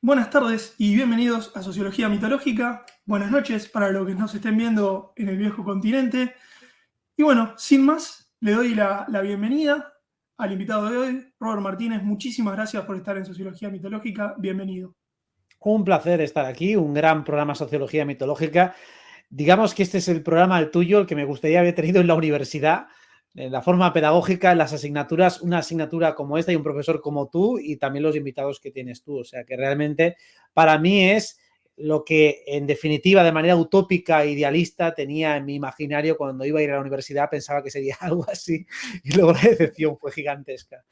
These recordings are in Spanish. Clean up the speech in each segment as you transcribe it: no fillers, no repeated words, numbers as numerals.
Buenas tardes y bienvenidos a Sociología Mitológica. Buenas noches para los que nos estén viendo en el viejo continente. Y bueno, sin más, le doy la bienvenida al invitado de hoy, Robert Martínez. Muchísimas gracias por estar en Sociología Mitológica. Bienvenido. Un placer estar aquí, un gran programa Sociología Mitológica. Digamos que este es el programa el tuyo, el que me gustaría haber tenido en la universidad, en la forma pedagógica, en las asignaturas, una asignatura como esta y un profesor como tú y también los invitados que tienes tú. O sea que realmente para mí es lo que en definitiva de manera utópica e idealista tenía en mi imaginario cuando iba a ir a la universidad, pensaba que sería algo así y luego la decepción fue gigantesca.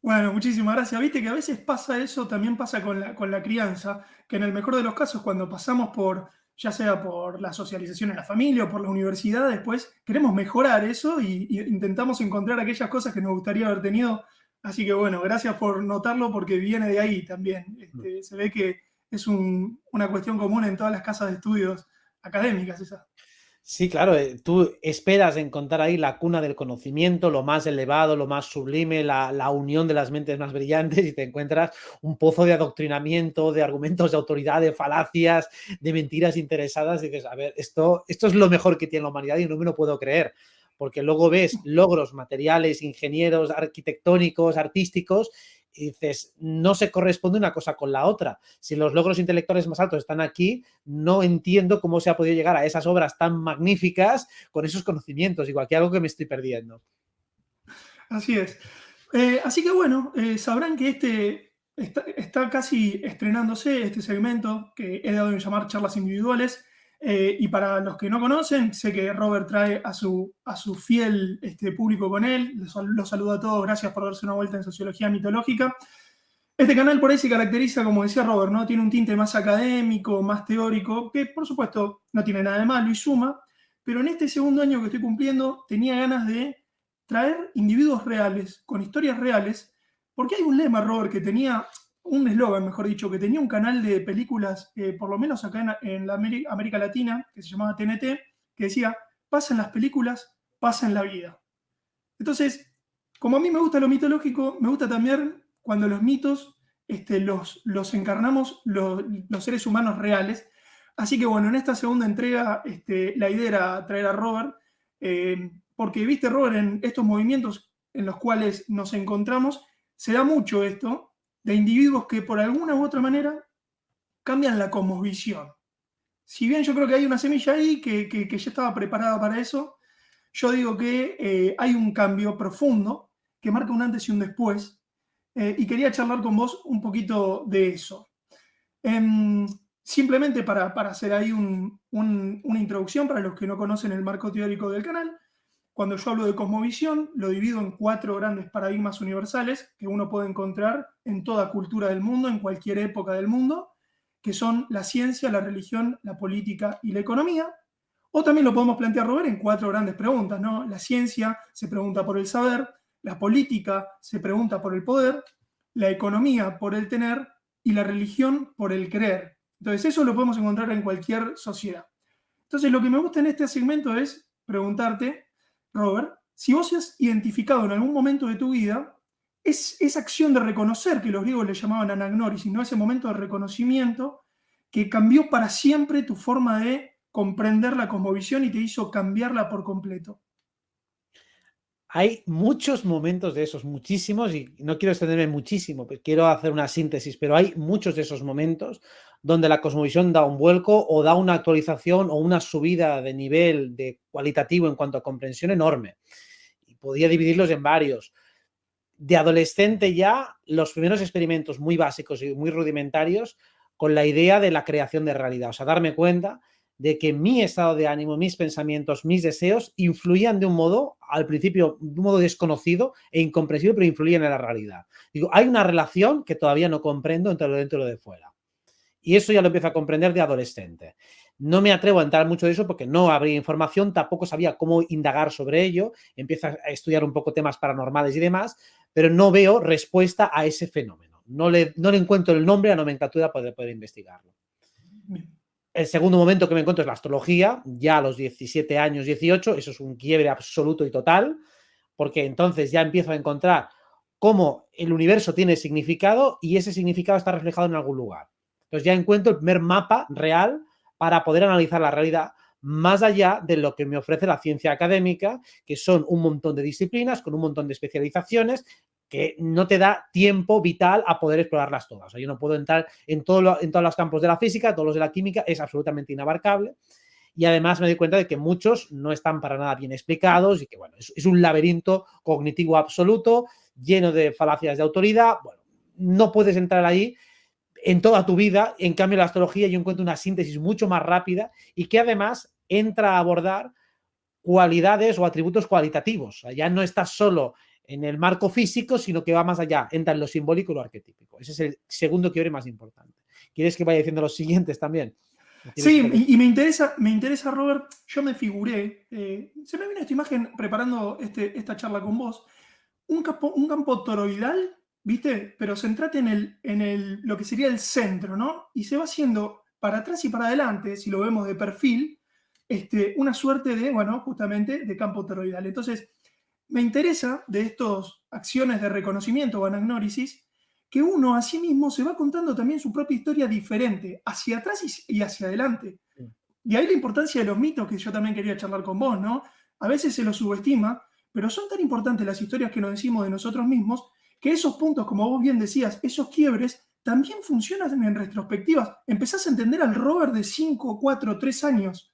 Bueno, muchísimas gracias. Viste que a veces pasa eso, también pasa con la crianza, que en el mejor de los casos, cuando pasamos por, ya sea por la socialización en la familia o por la universidad, después queremos mejorar eso y intentamos encontrar aquellas cosas que nos gustaría haber tenido. Así que bueno, gracias por notarlo porque viene de ahí también. Se ve que es una cuestión común en todas las casas de estudios académicas esa. Sí, claro, tú esperas encontrar ahí la cuna del conocimiento, lo más elevado, lo más sublime, la unión de las mentes más brillantes y te encuentras un pozo de adoctrinamiento, de argumentos de autoridad, de falacias, de mentiras interesadas y dices, a ver, esto es lo mejor que tiene la humanidad y no me lo puedo creer, porque luego ves logros materiales, ingenieros, arquitectónicos, artísticos y dices, no se corresponde una cosa con la otra. Si los logros intelectuales más altos están aquí, no entiendo cómo se ha podido llegar a esas obras tan magníficas con esos conocimientos, igual que algo que me estoy perdiendo. Así es. Así que bueno, sabrán que está casi estrenándose este segmento que he dado en llamar charlas individuales. Y para los que no conocen, sé que Robert trae a su fiel público con él. Los saludo a todos, gracias por darse una vuelta en Sociología Mitológica. Este canal por ahí se caracteriza, como decía Robert, ¿no? Tiene un tinte más académico, más teórico, que por supuesto no tiene nada de malo y suma, pero en este segundo año que estoy cumpliendo tenía ganas de traer individuos reales, con historias reales, porque hay un lema, Robert, que tenía un eslogan, mejor dicho, que tenía un canal de películas, por lo menos acá en la América Latina, que se llamaba TNT, que decía, pasan las películas, pasan la vida. Entonces, como a mí me gusta lo mitológico, me gusta también cuando los mitos los encarnamos los seres humanos reales. Así que bueno, en esta segunda entrega la idea era traer a Robert, porque viste, Robert, en estos movimientos en los cuales nos encontramos, se da mucho esto de individuos que por alguna u otra manera cambian la cosmovisión. Si bien yo creo que hay una semilla ahí que ya estaba preparada para eso, yo digo que hay un cambio profundo que marca un antes y un después, y quería charlar con vos un poquito de eso. Em, Simplemente para hacer ahí una introducción para los que no conocen el marco teórico del canal, cuando yo hablo de cosmovisión, lo divido en 4 grandes paradigmas universales que uno puede encontrar en toda cultura del mundo, en cualquier época del mundo, que son la ciencia, la religión, la política y la economía. O también lo podemos plantear, Robert, en 4 grandes preguntas, ¿no? La ciencia se pregunta por el saber, la política se pregunta por el poder, la economía por el tener y la religión por el creer. Entonces eso lo podemos encontrar en cualquier sociedad. Entonces lo que me gusta en este segmento es preguntarte, Robert, si vos has identificado en algún momento de tu vida esa acción de reconocer, que los griegos le llamaban anagnoris, no ese momento de reconocimiento que cambió para siempre tu forma de comprender la cosmovisión y te hizo cambiarla por completo. Hay muchos momentos de esos, muchísimos, y no quiero extenderme muchísimo, pero quiero hacer una síntesis, pero hay muchos de esos momentos donde la cosmovisión da un vuelco o da una actualización o una subida de nivel de cualitativo en cuanto a comprensión enorme. Y podría dividirlos en varios. De adolescente ya, los primeros experimentos muy básicos y muy rudimentarios con la idea de la creación de realidad. O sea, darme cuenta de que mi estado de ánimo, mis pensamientos, mis deseos influían de un modo, al principio, de un modo desconocido e incomprensible, pero influían en la realidad. Digo, hay una relación que todavía no comprendo entre lo dentro y lo de fuera. Y eso ya lo empiezo a comprender de adolescente. No me atrevo a entrar mucho de eso porque no habría información, tampoco sabía cómo indagar sobre ello, empiezo a estudiar un poco temas paranormales y demás, pero no veo respuesta a ese fenómeno. No le encuentro el nombre a nomenclatura para poder investigarlo. El segundo momento que me encuentro es la astrología, ya a los 17 años, 18, eso es un quiebre absoluto y total, porque entonces ya empiezo a encontrar cómo el universo tiene significado y ese significado está reflejado en algún lugar. Entonces ya encuentro el primer mapa real para poder analizar la realidad más allá de lo que me ofrece la ciencia académica, que son un montón de disciplinas con un montón de especializaciones que no te da tiempo vital a poder explorarlas todas. O sea, yo no puedo entrar en todos los campos de la física, todos los de la química, es absolutamente inabarcable. Y además me doy cuenta de que muchos no están para nada bien explicados y que, bueno, es un laberinto cognitivo absoluto, lleno de falacias de autoridad. Bueno, no puedes entrar ahí en toda tu vida. En cambio, la astrología yo encuentro una síntesis mucho más rápida y que además entra a abordar cualidades o atributos cualitativos. O sea, ya no estás solo en el marco físico, sino que va más allá, entra en lo simbólico y lo arquetípico. Ese es el segundo quiebre más importante. ¿Quieres que vaya diciendo los siguientes también? Sí, y me interesa, Robert, yo me figuré, se me vino esta imagen preparando esta charla con vos, un campo toroidal, ¿viste? Pero centrate lo que sería el centro, ¿no? Y se va haciendo para atrás y para adelante, si lo vemos de perfil, una suerte de, bueno, justamente de campo toroidal. Entonces, me interesa de estas acciones de reconocimiento o anagnórisis, que uno a sí mismo se va contando también su propia historia diferente, hacia atrás y hacia adelante. Y ahí la importancia de los mitos que yo también quería charlar con vos, ¿no? A veces se los subestima, pero son tan importantes las historias que nos decimos de nosotros mismos, que esos puntos, como vos bien decías, esos quiebres, también funcionan en retrospectivas. Empezás a entender al Robert de 5, 4, 3 años.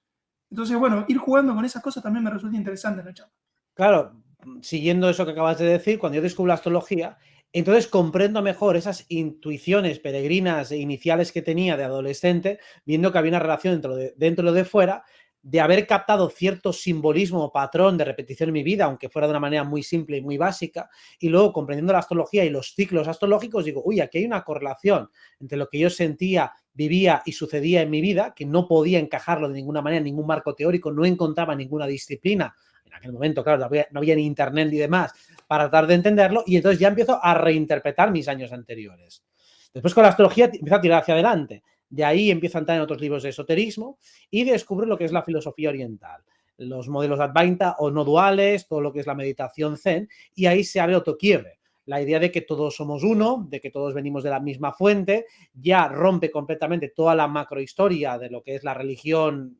Entonces, bueno, ir jugando con esas cosas también me resulta interesante en la charla. Claro, siguiendo eso que acabas de decir, cuando yo descubro la astrología, entonces comprendo mejor esas intuiciones peregrinas e iniciales que tenía de adolescente, viendo que había una relación dentro y de fuera, de haber captado cierto simbolismo o patrón de repetición en mi vida, aunque fuera de una manera muy simple y muy básica, y luego comprendiendo la astrología y los ciclos astrológicos, digo, uy, aquí hay una correlación entre lo que yo sentía, vivía y sucedía en mi vida, que no podía encajarlo de ninguna manera en ningún marco teórico, no encontraba ninguna disciplina. En aquel momento, claro, no había ni internet ni demás para tratar de entenderlo, y entonces ya empiezo a reinterpretar mis años anteriores. Después con la astrología empiezo a tirar hacia adelante. De ahí empiezo a entrar en otros libros de esoterismo y descubro lo que es la filosofía oriental, los modelos Advaita o no duales, todo lo que es la meditación zen, y ahí se abre otro quiebre. La idea de que todos somos uno, de que todos venimos de la misma fuente, ya rompe completamente toda la macrohistoria de lo que es la religión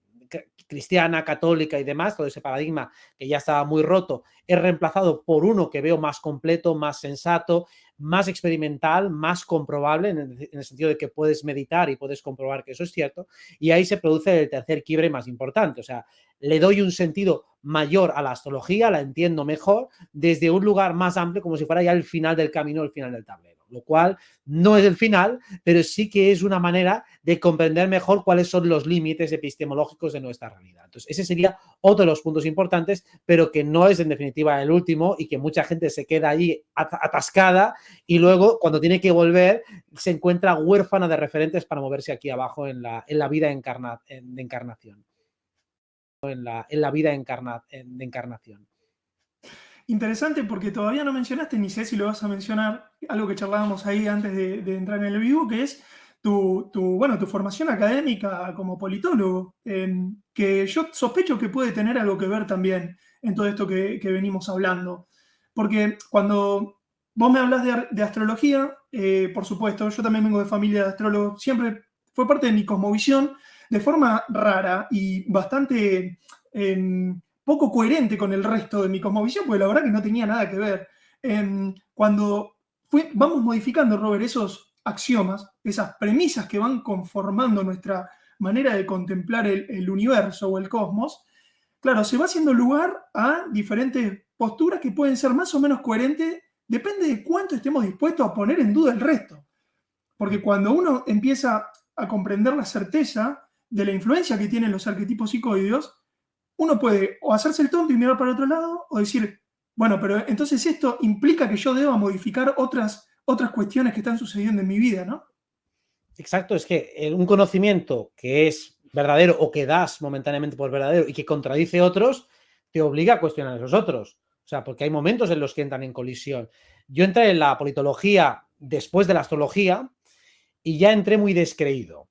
cristiana, católica y demás, todo ese paradigma que ya estaba muy roto, es reemplazado por uno que veo más completo, más sensato, más experimental, más comprobable, en el sentido de que puedes meditar y puedes comprobar que eso es cierto, y ahí se produce el tercer quiebre más importante. O sea, le doy un sentido mayor a la astrología, la entiendo mejor, desde un lugar más amplio, como si fuera ya el final del camino, el final del tablero, lo cual no es el final, pero sí que es una manera de comprender mejor cuáles son los límites epistemológicos de nuestra realidad. Entonces, ese sería otro de los puntos importantes, pero que no es en definitiva el último y que mucha gente se queda ahí atascada y luego cuando tiene que volver se encuentra huérfana de referentes para moverse aquí abajo en la vida de encarnación. En la vida de encarnación. Interesante porque todavía no mencionaste, ni sé si lo vas a mencionar, algo que charlábamos ahí antes de entrar en el vivo, que es bueno, tu formación académica como politólogo, que yo sospecho que puede tener algo que ver también en todo esto que venimos hablando. Porque cuando vos me hablas de astrología, por supuesto, yo también vengo de familia de astrólogos, siempre fue parte de mi cosmovisión, de forma rara y bastante poco coherente con el resto de mi cosmovisión, porque la verdad que no tenía nada que ver. Cuando vamos modificando, Robert, esos axiomas, esas premisas que van conformando nuestra manera de contemplar el universo o el cosmos, claro, se va haciendo lugar a diferentes posturas que pueden ser más o menos coherentes, depende de cuánto estemos dispuestos a poner en duda el resto. Porque cuando uno empieza a comprender la certeza de la influencia que tienen los arquetipos psicoideos, uno puede o hacerse el tonto y mirar para otro lado, o decir, bueno, pero entonces esto implica que yo deba modificar otras cuestiones que están sucediendo en mi vida, ¿no? Exacto, es que un conocimiento que es verdadero o que das momentáneamente por verdadero y que contradice otros, te obliga a cuestionar a esos otros. O sea, porque hay momentos en los que entran en colisión. Yo entré en la politología después de la astrología y ya entré muy descreído.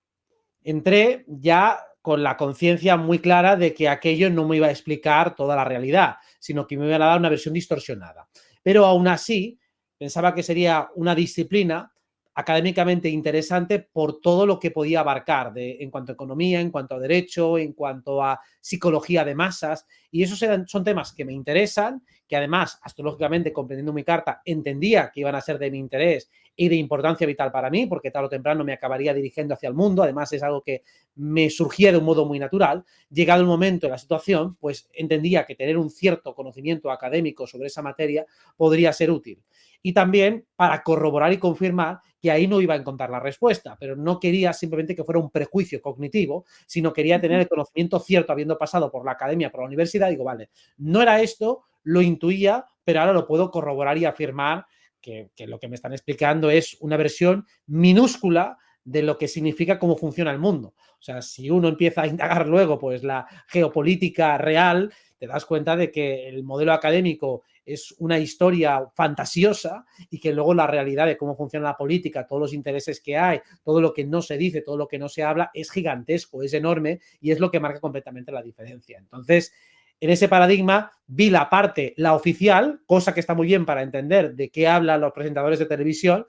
Entré ya con la conciencia muy clara de que aquello no me iba a explicar toda la realidad, sino que me iba a dar una versión distorsionada. Pero aún así, Pensaba que sería una disciplina académicamente interesante por todo lo que podía abarcar en cuanto a economía, en cuanto a derecho, en cuanto a psicología de masas, y esos son temas que me interesan, que además, astrológicamente, comprendiendo mi carta, entendía que iban a ser de mi interés y de importancia vital para mí, porque tarde o temprano me acabaría dirigiendo hacia el mundo. Además, es algo que me surgía de un modo muy natural. Llegado el momento de la situación, pues entendía que tener un cierto conocimiento académico sobre esa materia podría ser útil. Y también para corroborar y confirmar que ahí no iba a encontrar la respuesta, pero no quería simplemente que fuera un prejuicio cognitivo, sino quería tener el conocimiento cierto, habiendo pasado por la academia, por la universidad. Digo, vale, no era esto, lo intuía, pero ahora lo puedo corroborar y afirmar que lo que me están explicando es una versión minúscula de lo que significa cómo funciona el mundo. O sea, si uno empieza a indagar luego pues la geopolítica real, te das cuenta de que el modelo académico es una historia fantasiosa y que luego la realidad de cómo funciona la política, todos los intereses que hay, todo lo que no se dice, todo lo que no se habla, es gigantesco, es enorme y es lo que marca completamente la diferencia. Entonces, en ese paradigma vi la parte, la oficial, cosa que está muy bien para entender de qué hablan los presentadores de televisión,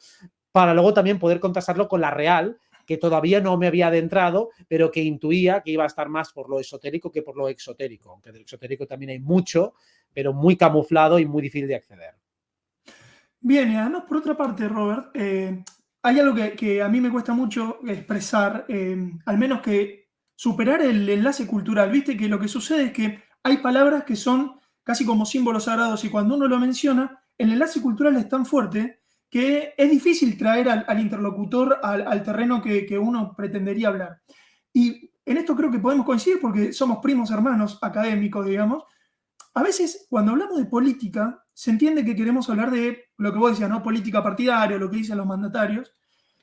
para luego también poder contrastarlo con la real, que todavía no me había adentrado, pero que intuía que iba a estar más por lo esotérico que por lo exotérico, aunque del exotérico también hay mucho, pero muy camuflado y muy difícil de acceder. Bien, y además, por otra parte, Robert, hay algo que a mí me cuesta mucho expresar, al menos que superar el enlace cultural. Viste que lo que sucede es que hay palabras que son casi como símbolos sagrados y cuando uno lo menciona, el enlace cultural es tan fuerte que es difícil traer al interlocutor al terreno que uno pretendería hablar. Y en esto creo que podemos coincidir porque somos primos hermanos académicos, digamos. A veces, cuando hablamos de política, se entiende que queremos hablar de lo que vos decías, ¿no? Política partidaria, lo que dicen los mandatarios,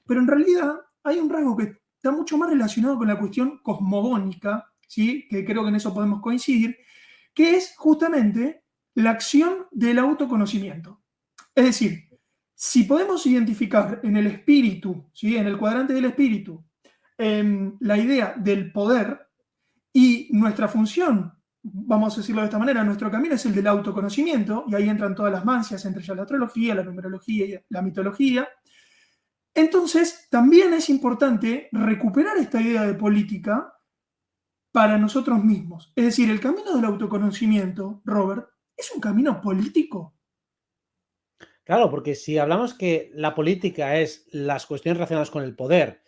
pero en realidad hay un rasgo que está mucho más relacionado con la cuestión cosmogónica, ¿sí? Que creo que en eso podemos coincidir, que es justamente la acción del autoconocimiento. Es decir, si podemos identificar en el espíritu, ¿sí? En el cuadrante del espíritu, la idea del poder y nuestra función, vamos a decirlo de esta manera, nuestro camino es el del autoconocimiento, y ahí entran todas las mancias, entre ellas la astrología, la numerología y la mitología. Entonces, también es importante recuperar esta idea de política para nosotros mismos. Es decir, el camino del autoconocimiento, Robert, es un camino político. Claro, porque si hablamos que la política es las cuestiones relacionadas con el poder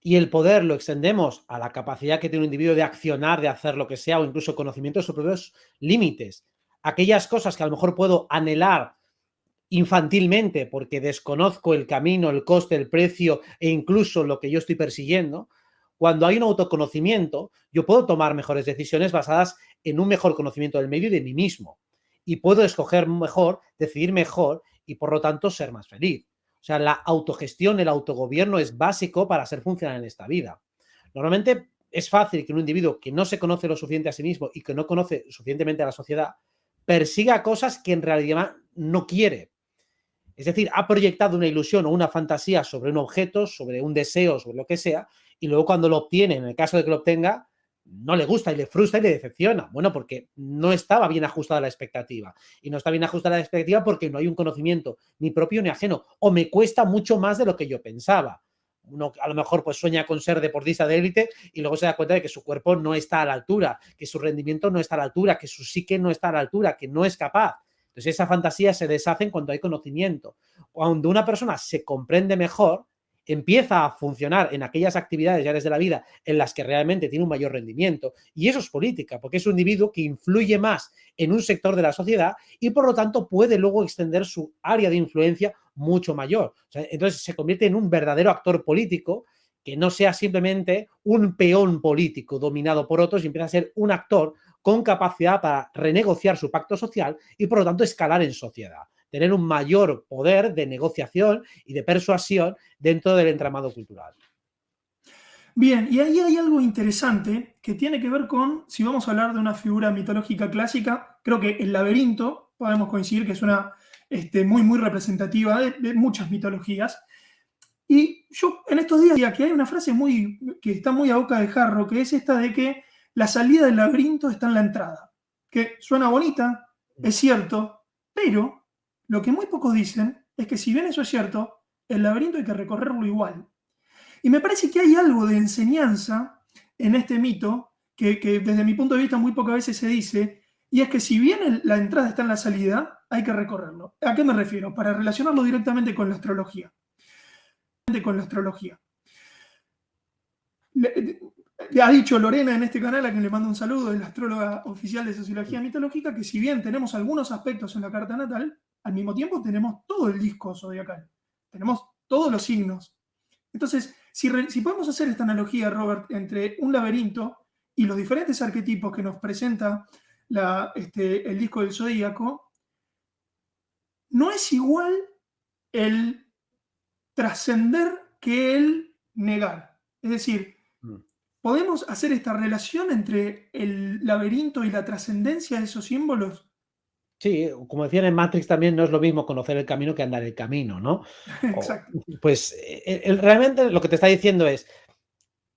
y el poder lo extendemos a la capacidad que tiene un individuo de accionar, de hacer lo que sea, o incluso conocimiento de sus propios límites, aquellas cosas que a lo mejor puedo anhelar infantilmente porque desconozco el camino, el coste, el precio e incluso lo que yo estoy persiguiendo, cuando hay un autoconocimiento, yo puedo tomar mejores decisiones basadas en un mejor conocimiento del medio y de mí mismo. Y puedo escoger mejor, decidir mejor y por lo tanto ser más feliz. O sea, la autogestión, el autogobierno es básico para ser funcional en esta vida. Normalmente es fácil que un individuo que no se conoce lo suficiente a sí mismo y que no conoce suficientemente a la sociedad persiga cosas que en realidad no quiere. Es decir, ha proyectado una ilusión o una fantasía sobre un objeto, sobre un deseo, sobre lo que sea, y luego cuando lo obtiene, en el caso de que lo obtenga, no le gusta y le frustra y le decepciona. Bueno, porque no estaba bien ajustada la expectativa. Y no está bien ajustada la expectativa porque no hay un conocimiento ni propio ni ajeno. O me cuesta mucho más de lo que yo pensaba. Uno a lo mejor pues sueña con ser deportista de élite y luego se da cuenta de que su cuerpo no está a la altura, que su rendimiento no está a la altura, que su psique no está a la altura, que no es capaz. Entonces esa fantasía se deshace cuando hay conocimiento. Cuando una persona se comprende mejor, empieza a funcionar en aquellas actividades y áreas de la vida en las que realmente tiene un mayor rendimiento. Y eso es política, porque es un individuo que influye más en un sector de la sociedad y por lo tanto puede luego extender su área de influencia mucho mayor. O sea, entonces se convierte en un verdadero actor político que no sea simplemente un peón político dominado por otros y empieza a ser un actor con capacidad para renegociar su pacto social y por lo tanto escalar en sociedad, tener un mayor poder de negociación y de persuasión dentro del entramado cultural. Bien, y ahí hay algo interesante que tiene que ver con, si vamos a hablar de una figura mitológica clásica, creo que el laberinto, podemos coincidir que es una muy, muy representativa de muchas mitologías. Y yo en estos días diría que hay una frase que está muy a boca de jarro, que es esta de que la salida del laberinto está en la entrada. Que suena bonita, es cierto, pero lo que muy pocos dicen es que si bien eso es cierto, el laberinto hay que recorrerlo igual. Y me parece que hay algo de enseñanza en este mito que desde mi punto de vista muy pocas veces se dice, y es que si bien la entrada está en la salida, hay que recorrerlo. ¿A qué me refiero? Para relacionarlo directamente con la astrología. Con la astrología. Ha dicho Lorena en este canal, a quien le mando un saludo, es la astróloga oficial de Sociología Mitológica, que si bien tenemos algunos aspectos en la carta natal, al mismo tiempo tenemos todo el disco zodiacal. Tenemos todos los signos. Entonces, si podemos hacer esta analogía, Robert, entre un laberinto y los diferentes arquetipos que nos presenta el disco del zodíaco, no es igual el trascender que el negar. Es decir, ¿podemos hacer esta relación entre el laberinto y la trascendencia de esos símbolos? Sí, como decían en Matrix también, no es lo mismo conocer el camino que andar el camino, ¿no? Exacto. Pues realmente lo que te está diciendo es,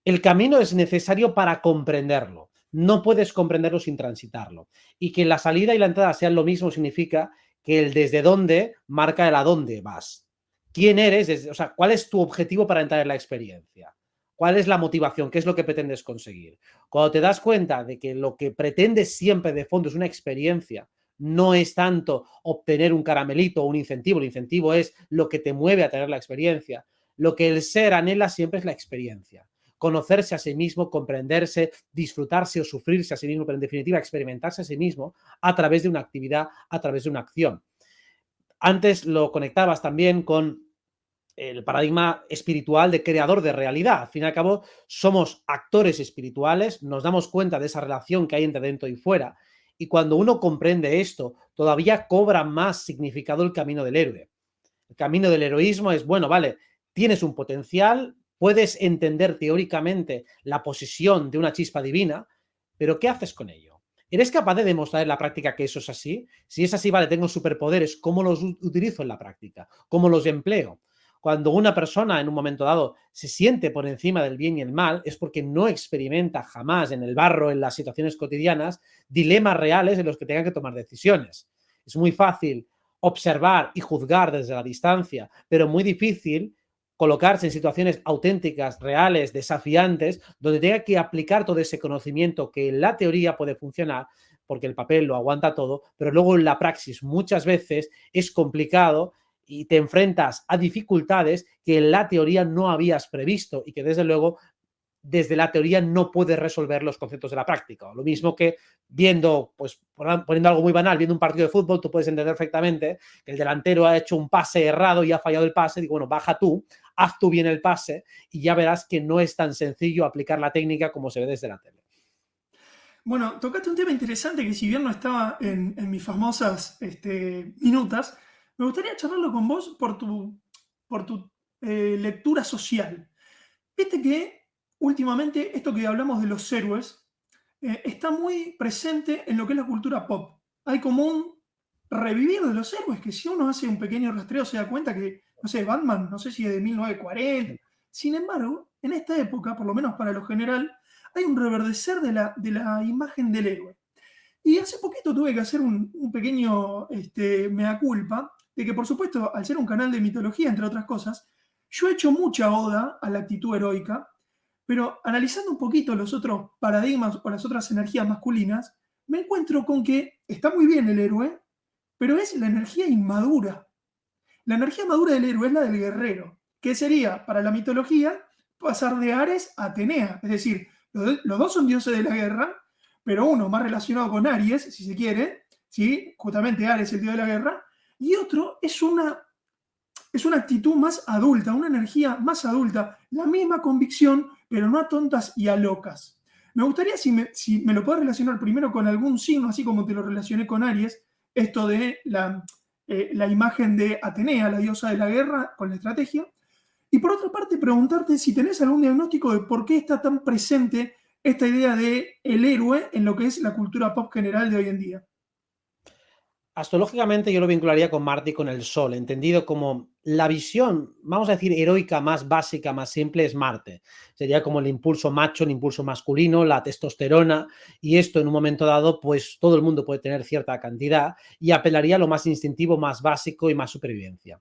el camino es necesario para comprenderlo. No puedes comprenderlo sin transitarlo. Y que la salida y la entrada sean lo mismo significa que el desde dónde marca el a dónde vas. ¿Quién eres? O sea, ¿cuál es tu objetivo para entrar en la experiencia? ¿Cuál es la motivación? ¿Qué es lo que pretendes conseguir? Cuando te das cuenta de que lo que pretendes siempre de fondo es una experiencia, no es tanto obtener un caramelito o un incentivo. El incentivo es lo que te mueve a tener la experiencia. Lo que el ser anhela siempre es la experiencia. Conocerse a sí mismo, comprenderse, disfrutarse o sufrirse a sí mismo, pero en definitiva experimentarse a sí mismo a través de una actividad, a través de una acción. Antes lo conectabas también con el paradigma espiritual de creador de realidad. Al fin y al cabo, somos actores espirituales, nos damos cuenta de esa relación que hay entre dentro y fuera, y cuando uno comprende esto, todavía cobra más significado el camino del héroe. El camino del heroísmo es, bueno, vale, tienes un potencial, puedes entender teóricamente la posesión de una chispa divina, pero ¿qué haces con ello? ¿Eres capaz de demostrar en la práctica que eso es así? Si es así, vale, tengo superpoderes, ¿cómo los utilizo en la práctica? ¿Cómo los empleo? Cuando una persona en un momento dado se siente por encima del bien y el mal, es porque no experimenta jamás en el barro, en las situaciones cotidianas, dilemas reales en los que tenga que tomar decisiones. Es muy fácil observar y juzgar desde la distancia, pero muy difícil colocarse en situaciones auténticas, reales, desafiantes, donde tenga que aplicar todo ese conocimiento que en la teoría puede funcionar, porque el papel lo aguanta todo, pero luego en la praxis muchas veces es complicado y te enfrentas a dificultades que en la teoría no habías previsto y que desde luego desde la teoría no puedes resolver los conceptos de la práctica. Lo mismo que viendo, pues poniendo algo muy banal, viendo un partido de fútbol, tú puedes entender perfectamente que el delantero ha hecho un pase errado y ha fallado el pase. Digo, bueno, baja tú, haz tú bien el pase y ya verás que no es tan sencillo aplicar la técnica como se ve desde la tele. Bueno, tocaste un tema interesante que si bien no estaba en mis famosas minutas, me gustaría charlarlo con vos por tu lectura social. Viste que últimamente esto que hablamos de los héroes está muy presente en lo que es la cultura pop. Hay como un revivir de los héroes, que si uno hace un pequeño rastreo se da cuenta que, no sé, Batman, no sé si es de 1940. Sin embargo, en esta época, por lo menos para lo general, hay un reverdecer de la imagen del héroe. Y hace poquito tuve que hacer un pequeño mea culpa, de que por supuesto, al ser un canal de mitología, entre otras cosas, yo he hecho mucha oda a la actitud heroica, pero analizando un poquito los otros paradigmas o las otras energías masculinas, me encuentro con que está muy bien el héroe, pero es la energía inmadura. La energía madura del héroe es la del guerrero, que sería, para la mitología, pasar de Ares a Atenea. Es decir, los dos son dioses de la guerra, pero uno más relacionado con Aries, si se quiere, ¿sí? Justamente Ares, el dios de la guerra, y otro es una actitud más adulta, una energía más adulta, la misma convicción, pero no a tontas y a locas. Me gustaría si me lo puedes relacionar primero con algún signo, así como te lo relacioné con Aries, esto de la imagen de Atenea, la diosa de la guerra, con la estrategia. Y por otra parte, preguntarte si tenés algún diagnóstico de por qué está tan presente esta idea de el héroe en lo que es la cultura pop general de hoy en día. Astrológicamente yo lo vincularía con Marte y con el Sol, entendido como la visión, vamos a decir, heroica más básica, más simple, es Marte. Sería como el impulso macho, el impulso masculino, la testosterona, y esto en un momento dado, pues todo el mundo puede tener cierta cantidad y apelaría a lo más instintivo, más básico y más supervivencia.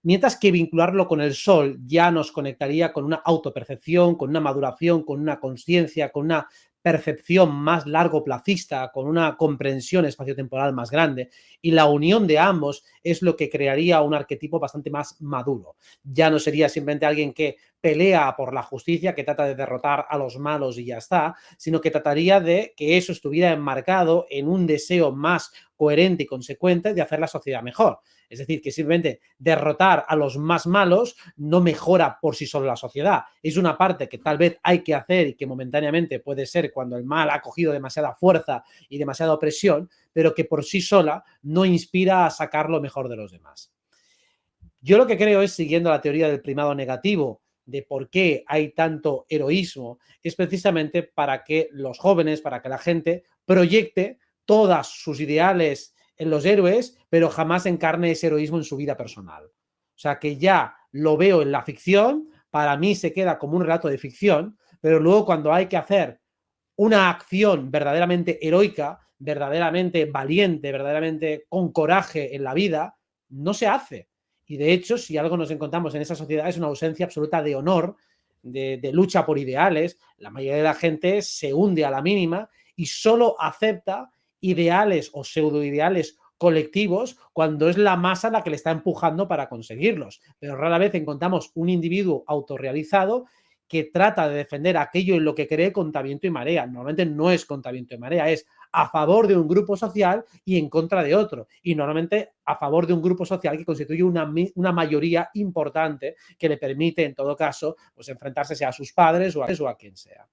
Mientras que vincularlo con el Sol ya nos conectaría con una autopercepción, con una maduración, con una conciencia, con una percepción más largoplacista, con una comprensión espaciotemporal más grande, y la unión de ambos es lo que crearía un arquetipo bastante más maduro. Ya no sería simplemente alguien que pelea por la justicia, que trata de derrotar a los malos y ya está, sino que trataría de que eso estuviera enmarcado en un deseo más coherente y consecuente de hacer la sociedad mejor. Es decir, que simplemente derrotar a los más malos no mejora por sí solo la sociedad. Es una parte que tal vez hay que hacer y que momentáneamente puede ser cuando el mal ha cogido demasiada fuerza y demasiada opresión, pero que por sí sola no inspira a sacar lo mejor de los demás. Yo lo que creo es, siguiendo la teoría del primado negativo, de por qué hay tanto heroísmo, es precisamente para que los jóvenes, para que la gente proyecte todas sus ideales en los héroes, pero jamás encarne ese heroísmo en su vida personal. O sea, que ya lo veo en la ficción, para mí se queda como un relato de ficción, pero luego cuando hay que hacer una acción verdaderamente heroica, verdaderamente valiente, verdaderamente con coraje en la vida, no se hace. Y de hecho, si algo nos encontramos en esa sociedad es una ausencia absoluta de honor, de lucha por ideales. La mayoría de la gente se hunde a la mínima y solo acepta ideales o pseudoideales colectivos cuando es la masa la que le está empujando para conseguirlos. Pero rara vez encontramos un individuo autorrealizado que trata de defender aquello en lo que cree contra viento y marea. Normalmente no es contra viento y marea, es a favor de un grupo social y en contra de otro. Y normalmente a favor de un grupo social que constituye una mayoría importante que le permite, en todo caso, pues enfrentarse sea a sus padres o a quien sea.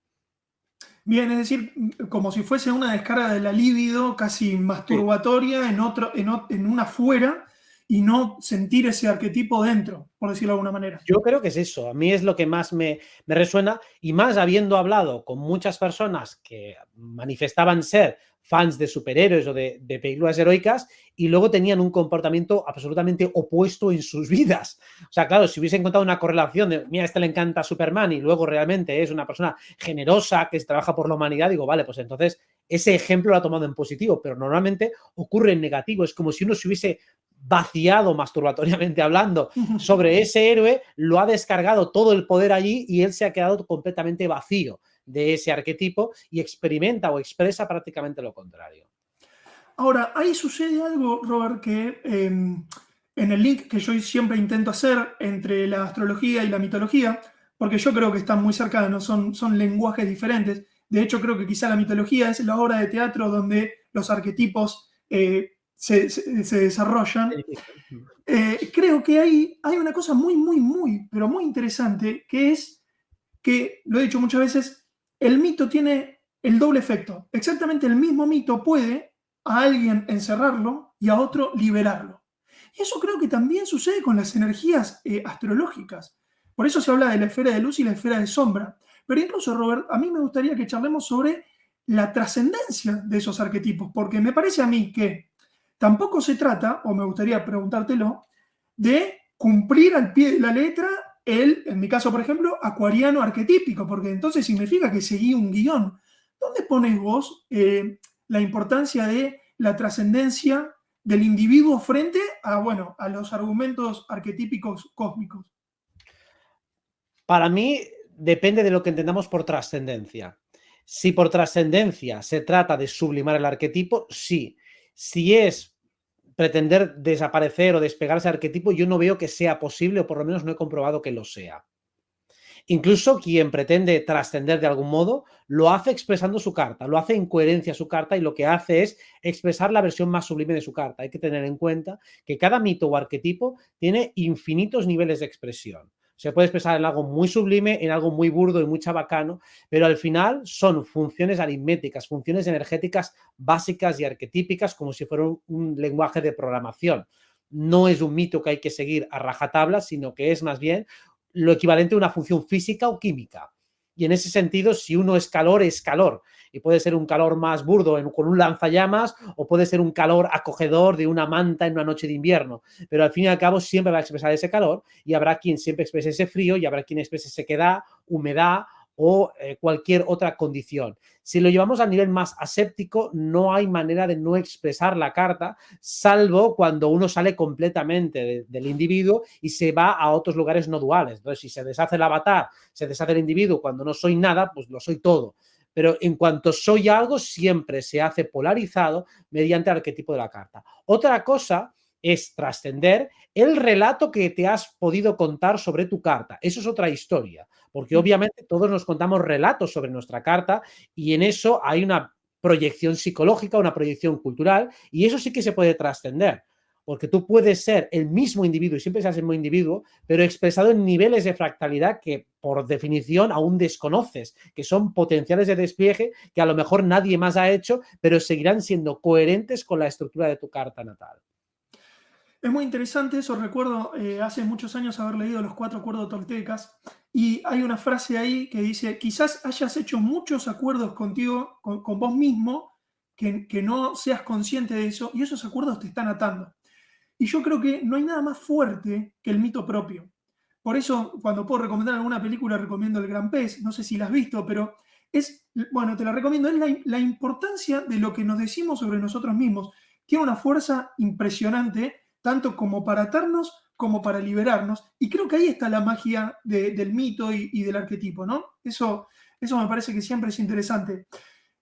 Bien, es decir, como si fuese una descarga de la libido casi Sí. masturbatoria en una fuera y no sentir ese arquetipo dentro, por decirlo de alguna manera. Yo creo que es eso. A mí es lo que más me resuena, y más habiendo hablado con muchas personas que manifestaban ser fans de superhéroes o de películas heroicas y luego tenían un comportamiento absolutamente opuesto en sus vidas. O sea, claro, si hubiese encontrado una correlación de, mira, a este le encanta Superman y luego realmente es una persona generosa que trabaja por la humanidad, digo, vale, pues entonces ese ejemplo lo ha tomado en positivo, pero normalmente ocurre en negativo. Es como si uno se hubiese vaciado masturbatoriamente hablando sobre ese héroe, lo ha descargado todo el poder allí y él se ha quedado completamente vacío de ese arquetipo y experimenta o expresa prácticamente lo contrario. Ahora, ahí sucede algo, Robert, que en el link que yo siempre intento hacer entre la astrología y la mitología, porque yo creo que están muy cercanos, son lenguajes diferentes. De hecho, creo que quizá la mitología es la obra de teatro donde los arquetipos se desarrollan. Creo que hay una cosa pero muy interesante, que es que, lo he dicho muchas veces, el mito tiene el doble efecto. Exactamente el mismo mito puede a alguien encerrarlo y a otro liberarlo. Y eso creo que también sucede con las energías astrológicas. Por eso se habla de la esfera de luz y la esfera de sombra. Pero incluso, Robert, a mí me gustaría que charlemos sobre la trascendencia de esos arquetipos, porque me parece a mí que tampoco se trata, o me gustaría preguntártelo, de cumplir al pie de la letra en mi caso, por ejemplo, acuariano arquetípico, porque entonces significa que seguí un guión. ¿Dónde pones vos la importancia de la trascendencia del individuo frente a, bueno, a los argumentos arquetípicos cósmicos? Para mí depende de lo que entendamos por trascendencia. Si por trascendencia se trata de sublimar el arquetipo, sí. Si es pretender desaparecer o despegarse del arquetipo, yo no veo que sea posible, o por lo menos no he comprobado que lo sea. Incluso quien pretende trascender de algún modo, lo hace expresando su carta, lo hace en coherencia su carta y lo que hace es expresar la versión más sublime de su carta. Hay que tener en cuenta que cada mito o arquetipo tiene infinitos niveles de expresión. Se puede expresar en algo muy sublime, en algo muy burdo y muy chabacano, pero al final son funciones aritméticas, funciones energéticas básicas y arquetípicas, como si fuera un lenguaje de programación. No es un mito que hay que seguir a rajatabla, sino que es más bien lo equivalente a una función física o química. Y en ese sentido, si uno es calor, Y puede ser un calor más burdo con un lanzallamas o puede ser un calor acogedor de una manta en una noche de invierno. Pero al fin y al cabo siempre va a expresar ese calor y habrá quien siempre exprese ese frío y habrá quien exprese sequedad, humedad o cualquier otra condición. Si lo llevamos al nivel más aséptico, no hay manera de no expresar la carta, salvo cuando uno sale completamente del individuo y se va a otros lugares no duales. Entonces, si se deshace el avatar, se deshace el individuo, cuando no soy nada, pues lo soy todo. Pero en cuanto soy algo, siempre se hace polarizado mediante el arquetipo de la carta. Otra cosa es trascender el relato que te has podido contar sobre tu carta. Eso es otra historia, porque obviamente todos nos contamos relatos sobre nuestra carta y en eso hay una proyección psicológica, una proyección cultural, y eso sí que se puede trascender, porque tú puedes ser el mismo individuo y siempre seas el mismo individuo, pero expresado en niveles de fractalidad que por definición aún desconoces, que son potenciales de despliegue que a lo mejor nadie más ha hecho, pero seguirán siendo coherentes con la estructura de tu carta natal. Es muy interesante eso. Recuerdo hace muchos años haber leído los cuatro acuerdos toltecas y hay una frase ahí que dice, quizás hayas hecho muchos acuerdos contigo, con vos mismo, que no seas consciente de eso y esos acuerdos te están atando. Y yo creo que no hay nada más fuerte que el mito propio. Por eso, cuando puedo recomendar alguna película, recomiendo El Gran Pez. No sé si la has visto, pero es, bueno, te la recomiendo. Es la importancia de lo que nos decimos sobre nosotros mismos. Tiene una fuerza impresionante, tanto como para atarnos como para liberarnos. Y creo que ahí está la magia del mito y del arquetipo, ¿no? Eso me parece que siempre es interesante.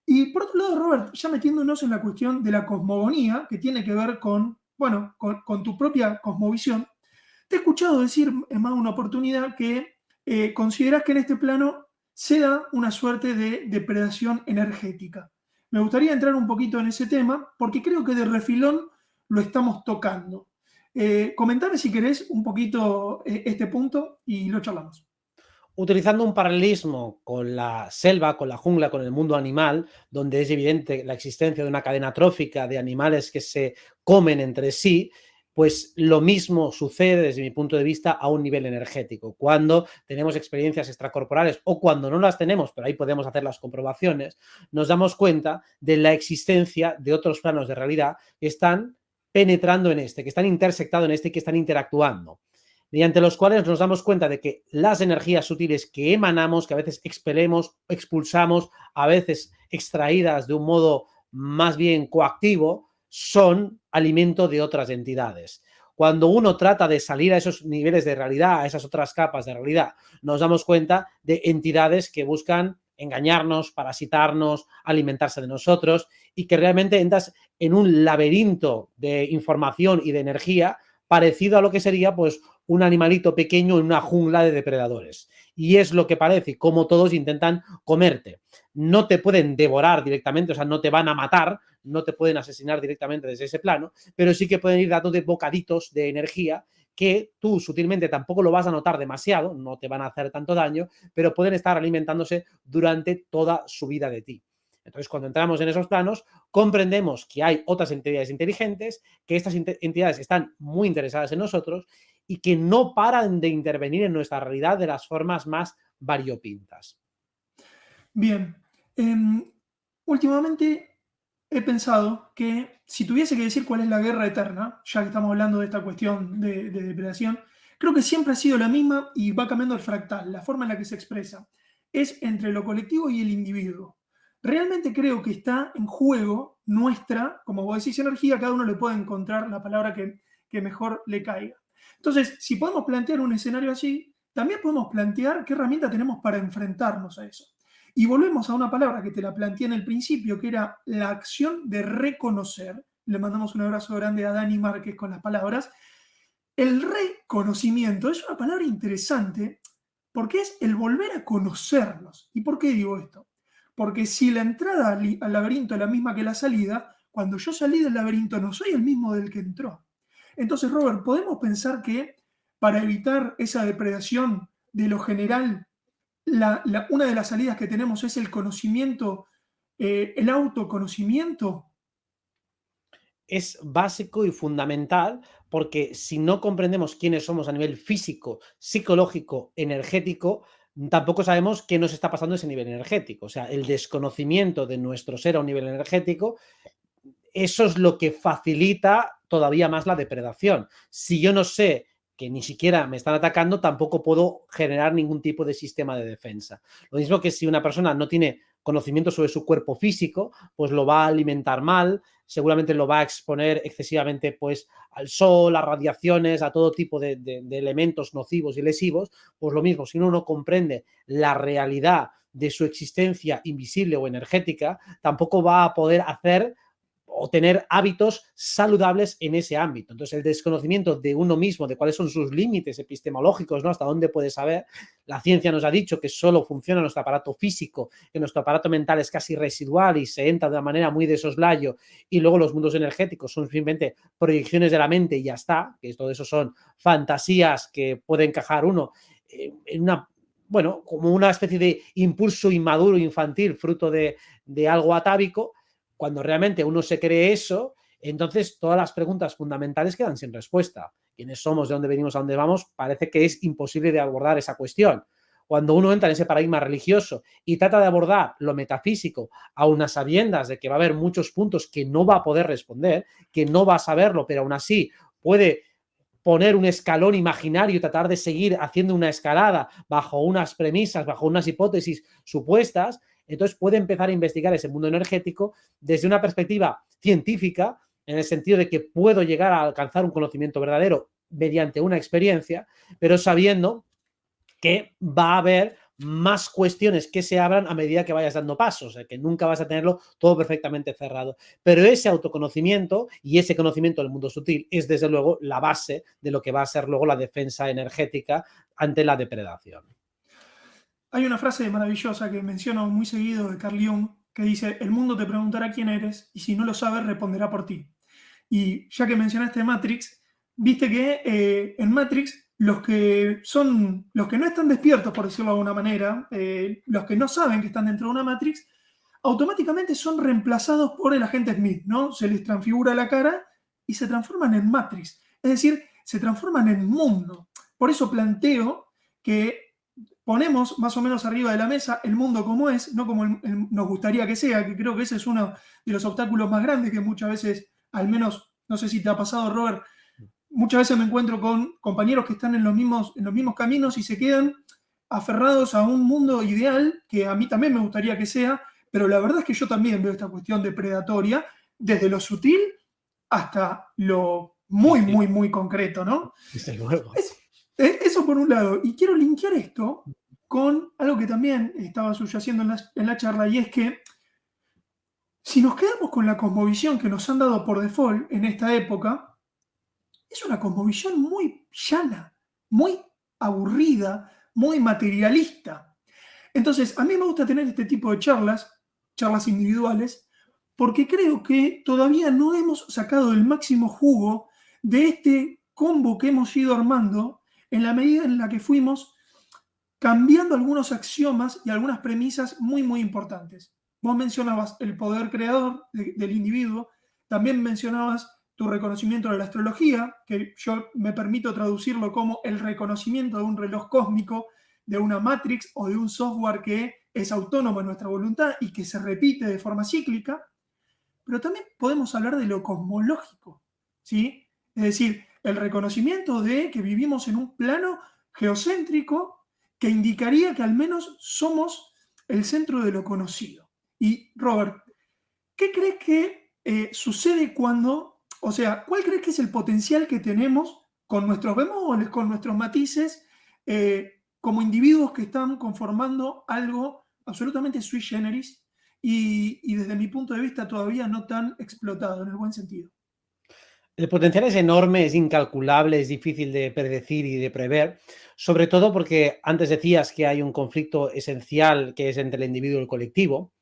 Y por otro lado, Robert, ya metiéndonos en la cuestión de la cosmogonía, que tiene que ver con, bueno, con tu propia cosmovisión, te he escuchado decir en más de una oportunidad que consideras que en este plano se da una suerte de depredación energética. Me gustaría entrar un poquito en ese tema porque creo que de refilón lo estamos tocando. Comentame si querés un poquito este punto y lo charlamos. Utilizando un paralelismo con la selva, con la jungla, con el mundo animal, donde es evidente la existencia de una cadena trófica de animales que se comen entre sí, pues lo mismo sucede desde mi punto de vista a un nivel energético. Cuando tenemos experiencias extracorporales o cuando no las tenemos, pero ahí podemos hacer las comprobaciones, nos damos cuenta de la existencia de otros planos de realidad que están penetrando en este, que están intersectados en este y que están interactuando, mediante los cuales nos damos cuenta de que las energías sutiles que emanamos, que a veces expelemos, expulsamos, a veces extraídas de un modo más bien coactivo, son alimento de otras entidades. Cuando uno trata de salir a esos niveles de realidad, a esas otras capas de realidad, nos damos cuenta de entidades que buscan engañarnos, parasitarnos, alimentarse de nosotros y que realmente entras en un laberinto de información y de energía parecido a lo que sería pues un animalito pequeño en una jungla de depredadores. Y es lo que parece, como todos intentan comerte. No te pueden devorar directamente, o sea, no te van a matar, no te pueden asesinar directamente desde ese plano, pero sí que pueden ir dándote bocaditos de energía que tú sutilmente tampoco lo vas a notar demasiado, no te van a hacer tanto daño, pero pueden estar alimentándose durante toda su vida de ti. Entonces, cuando entramos en esos planos, comprendemos que hay otras entidades inteligentes, que estas entidades están muy interesadas en nosotros y que no paran de intervenir en nuestra realidad de las formas más variopintas. Bien, últimamente he pensado que si tuviese que decir cuál es la guerra eterna, ya que estamos hablando de esta cuestión de depredación, creo que siempre ha sido la misma y va cambiando el fractal, la forma en la que se expresa. Es entre lo colectivo y el individuo. Realmente creo que está en juego nuestra, como vos decís, energía, cada uno le puede encontrar la palabra que mejor le caiga. Entonces, si podemos plantear un escenario así, también podemos plantear qué herramienta tenemos para enfrentarnos a eso. Y volvemos a una palabra que te la planteé en el principio, que era la acción de reconocer. Le mandamos un abrazo grande a Dani Márquez con las palabras. El reconocimiento es una palabra interesante porque es el volver a conocernos. ¿Y por qué digo esto? Porque si la entrada al laberinto es la misma que la salida, cuando yo salí del laberinto no soy el mismo del que entró. Entonces, Robert, ¿podemos pensar que para evitar esa depredación de lo general, una de las salidas que tenemos es el conocimiento, el autoconocimiento? Es básico y fundamental porque si no comprendemos quiénes somos a nivel físico, psicológico, energético, tampoco sabemos qué nos está pasando a ese nivel energético. O sea, el desconocimiento de nuestro ser a un nivel energético, eso es lo que facilita todavía más la depredación. Si yo no sé que ni siquiera me están atacando, tampoco puedo generar ningún tipo de sistema de defensa. Lo mismo que si una persona no tiene conocimiento sobre su cuerpo físico, pues lo va a alimentar mal, seguramente lo va a exponer excesivamente pues, al sol, a radiaciones, a todo tipo de elementos nocivos y lesivos. Pues lo mismo, si uno no comprende la realidad de su existencia invisible o energética, tampoco va a poder hacer o tener hábitos saludables en ese ámbito. Entonces, el desconocimiento de uno mismo, de cuáles son sus límites epistemológicos, ¿no? Hasta dónde puede saber. La ciencia nos ha dicho que solo funciona nuestro aparato físico, que nuestro aparato mental es casi residual y se entra de una manera muy de soslayo, y luego los mundos energéticos son simplemente proyecciones de la mente y ya está, que todo eso son fantasías que puede encajar uno en una, bueno, como una especie de impulso inmaduro, infantil, fruto de algo atávico. Cuando realmente uno se cree eso, entonces todas las preguntas fundamentales quedan sin respuesta. ¿Quiénes somos? ¿De dónde venimos? ¿A dónde vamos? Parece que es imposible de abordar esa cuestión. Cuando uno entra en ese paradigma religioso y trata de abordar lo metafísico, a unas sabiendas de que va a haber muchos puntos que no va a poder responder, que no va a saberlo, pero aún así puede poner un escalón imaginario y tratar de seguir haciendo una escalada bajo unas premisas, bajo unas hipótesis supuestas, entonces puede empezar a investigar ese mundo energético desde una perspectiva científica, en el sentido de que puedo llegar a alcanzar un conocimiento verdadero mediante una experiencia, pero sabiendo que va a haber más cuestiones que se abran a medida que vayas dando pasos, o sea, que nunca vas a tenerlo todo perfectamente cerrado. Pero ese autoconocimiento y ese conocimiento del mundo sutil es desde luego la base de lo que va a ser luego la defensa energética ante la depredación. Hay una frase maravillosa que menciono muy seguido de Carl Jung que dice: el mundo te preguntará quién eres y si no lo sabes responderá por ti. Y ya que mencionaste Matrix, viste que en Matrix los que no están despiertos, por decirlo de alguna manera, los que no saben que están dentro de una Matrix, automáticamente son reemplazados por el agente Smith, ¿no? Se les transfigura la cara y se transforman en Matrix. Es decir, se transforman en mundo. Por eso planteo que ponemos más o menos arriba de la mesa el mundo como es, no como nos gustaría que sea, que creo que ese es uno de los obstáculos más grandes que muchas veces, al menos, no sé si te ha pasado, Robert, muchas veces me encuentro con compañeros que están en los mismos caminos y se quedan aferrados a un mundo ideal que a mí también me gustaría que sea, pero la verdad es que yo también veo esta cuestión depredatoria desde lo sutil hasta lo muy, Sí, sí. muy, muy concreto, ¿no? Desde luego. Eso por un lado. Y quiero linkear esto con algo que también estaba subyaciendo en la charla, y es que si nos quedamos con la cosmovisión que nos han dado por default en esta época, es una cosmovisión muy llana, muy aburrida, muy materialista. Entonces, a mí me gusta tener este tipo de charlas individuales, porque creo que todavía no hemos sacado el máximo jugo de este combo que hemos ido armando en la medida en la que fuimos cambiando algunos axiomas y algunas premisas muy, muy importantes. Vos mencionabas el poder creador del individuo, también mencionabas tu reconocimiento de la astrología, que yo me permito traducirlo como el reconocimiento de un reloj cósmico, de una matrix o de un software que es autónomo en nuestra voluntad y que se repite de forma cíclica, pero también podemos hablar de lo cosmológico, ¿sí? Es decir, el reconocimiento de que vivimos en un plano geocéntrico que indicaría que al menos somos el centro de lo conocido. Y Robert, ¿qué crees que sucede cuando, o sea, cuál crees que es el potencial que tenemos con nuestros bemoles, con nuestros matices, como individuos que están conformando algo absolutamente sui generis y desde mi punto de vista todavía no tan explotado en el buen sentido? El potencial es enorme, es incalculable, es difícil de predecir y de prever, sobre todo porque antes decías que hay un conflicto esencial que es entre el individuo y el colectivo,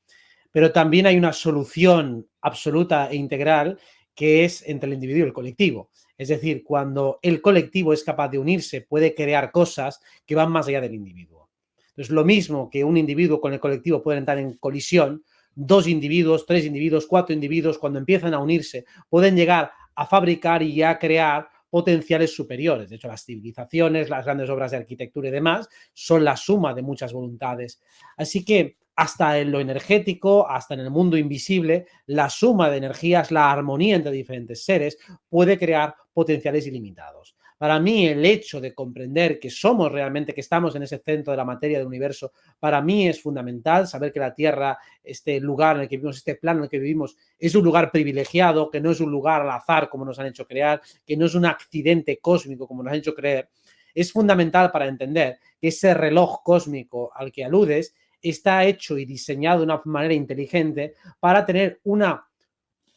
pero también hay una solución absoluta e integral que es entre el individuo y el colectivo. Es decir, cuando el colectivo es capaz de unirse, puede crear cosas que van más allá del individuo. Entonces, lo mismo que un individuo con el colectivo pueden entrar en colisión, dos individuos, tres individuos, cuatro individuos, cuando empiezan a unirse, pueden llegar a fabricar y a crear potenciales superiores. De hecho, las civilizaciones, las grandes obras de arquitectura y demás son la suma de muchas voluntades. Así que hasta en lo energético, hasta en el mundo invisible, la suma de energías, la armonía entre diferentes seres puede crear potenciales ilimitados. Para mí, el hecho de comprender que somos realmente, que estamos en ese centro de la materia del universo, para mí es fundamental saber que la Tierra, este lugar en el que vivimos, este plano en el que vivimos, es un lugar privilegiado, que no es un lugar al azar como nos han hecho crear, que no es un accidente cósmico como nos han hecho creer. Es fundamental para entender que ese reloj cósmico al que aludes está hecho y diseñado de una manera inteligente para tener una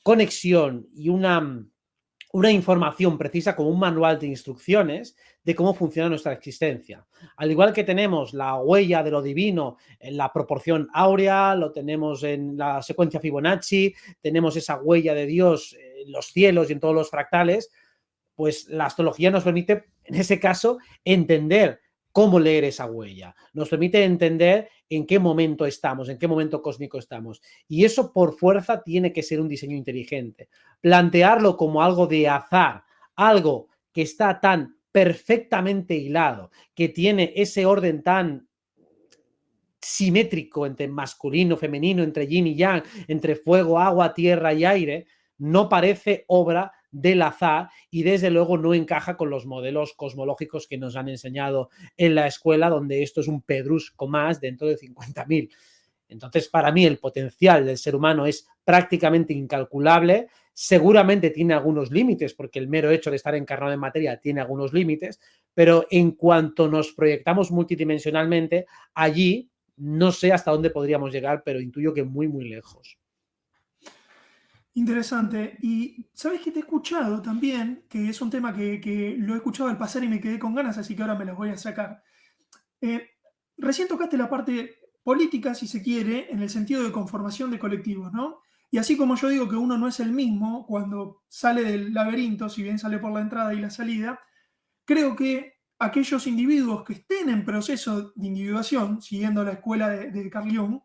conexión y una información precisa como un manual de instrucciones de cómo funciona nuestra existencia. Al igual que tenemos la huella de lo divino en la proporción áurea, lo tenemos en la secuencia Fibonacci, tenemos esa huella de Dios en los cielos y en todos los fractales, pues la astrología nos permite, en ese caso, entender cómo leer esa huella. Nos permite entender en qué momento estamos, en qué momento cósmico estamos. Y eso por fuerza tiene que ser un diseño inteligente. Plantearlo como algo de azar, algo que está tan perfectamente hilado, que tiene ese orden tan simétrico entre masculino, femenino, entre yin y yang, entre fuego, agua, tierra y aire, no parece obra del azar y desde luego no encaja con los modelos cosmológicos que nos han enseñado en la escuela, donde esto es un pedrusco más dentro de 50.000. Entonces, para mí, el potencial del ser humano es prácticamente incalculable. Seguramente tiene algunos límites, porque el mero hecho de estar encarnado en materia tiene algunos límites, pero en cuanto nos proyectamos multidimensionalmente, allí no sé hasta dónde podríamos llegar, pero intuyo que muy, muy lejos. Interesante. Y sabes que te he escuchado también, que es un tema que lo he escuchado al pasar y me quedé con ganas, así que ahora me las voy a sacar. Eh, Recién tocaste la parte política, si se quiere, en el sentido de conformación de colectivos, ¿no? Y así como yo digo que uno no es el mismo cuando sale del laberinto, si bien sale por la entrada y la salida, creo que aquellos individuos que estén en proceso de individuación, siguiendo la escuela de Carl Jung,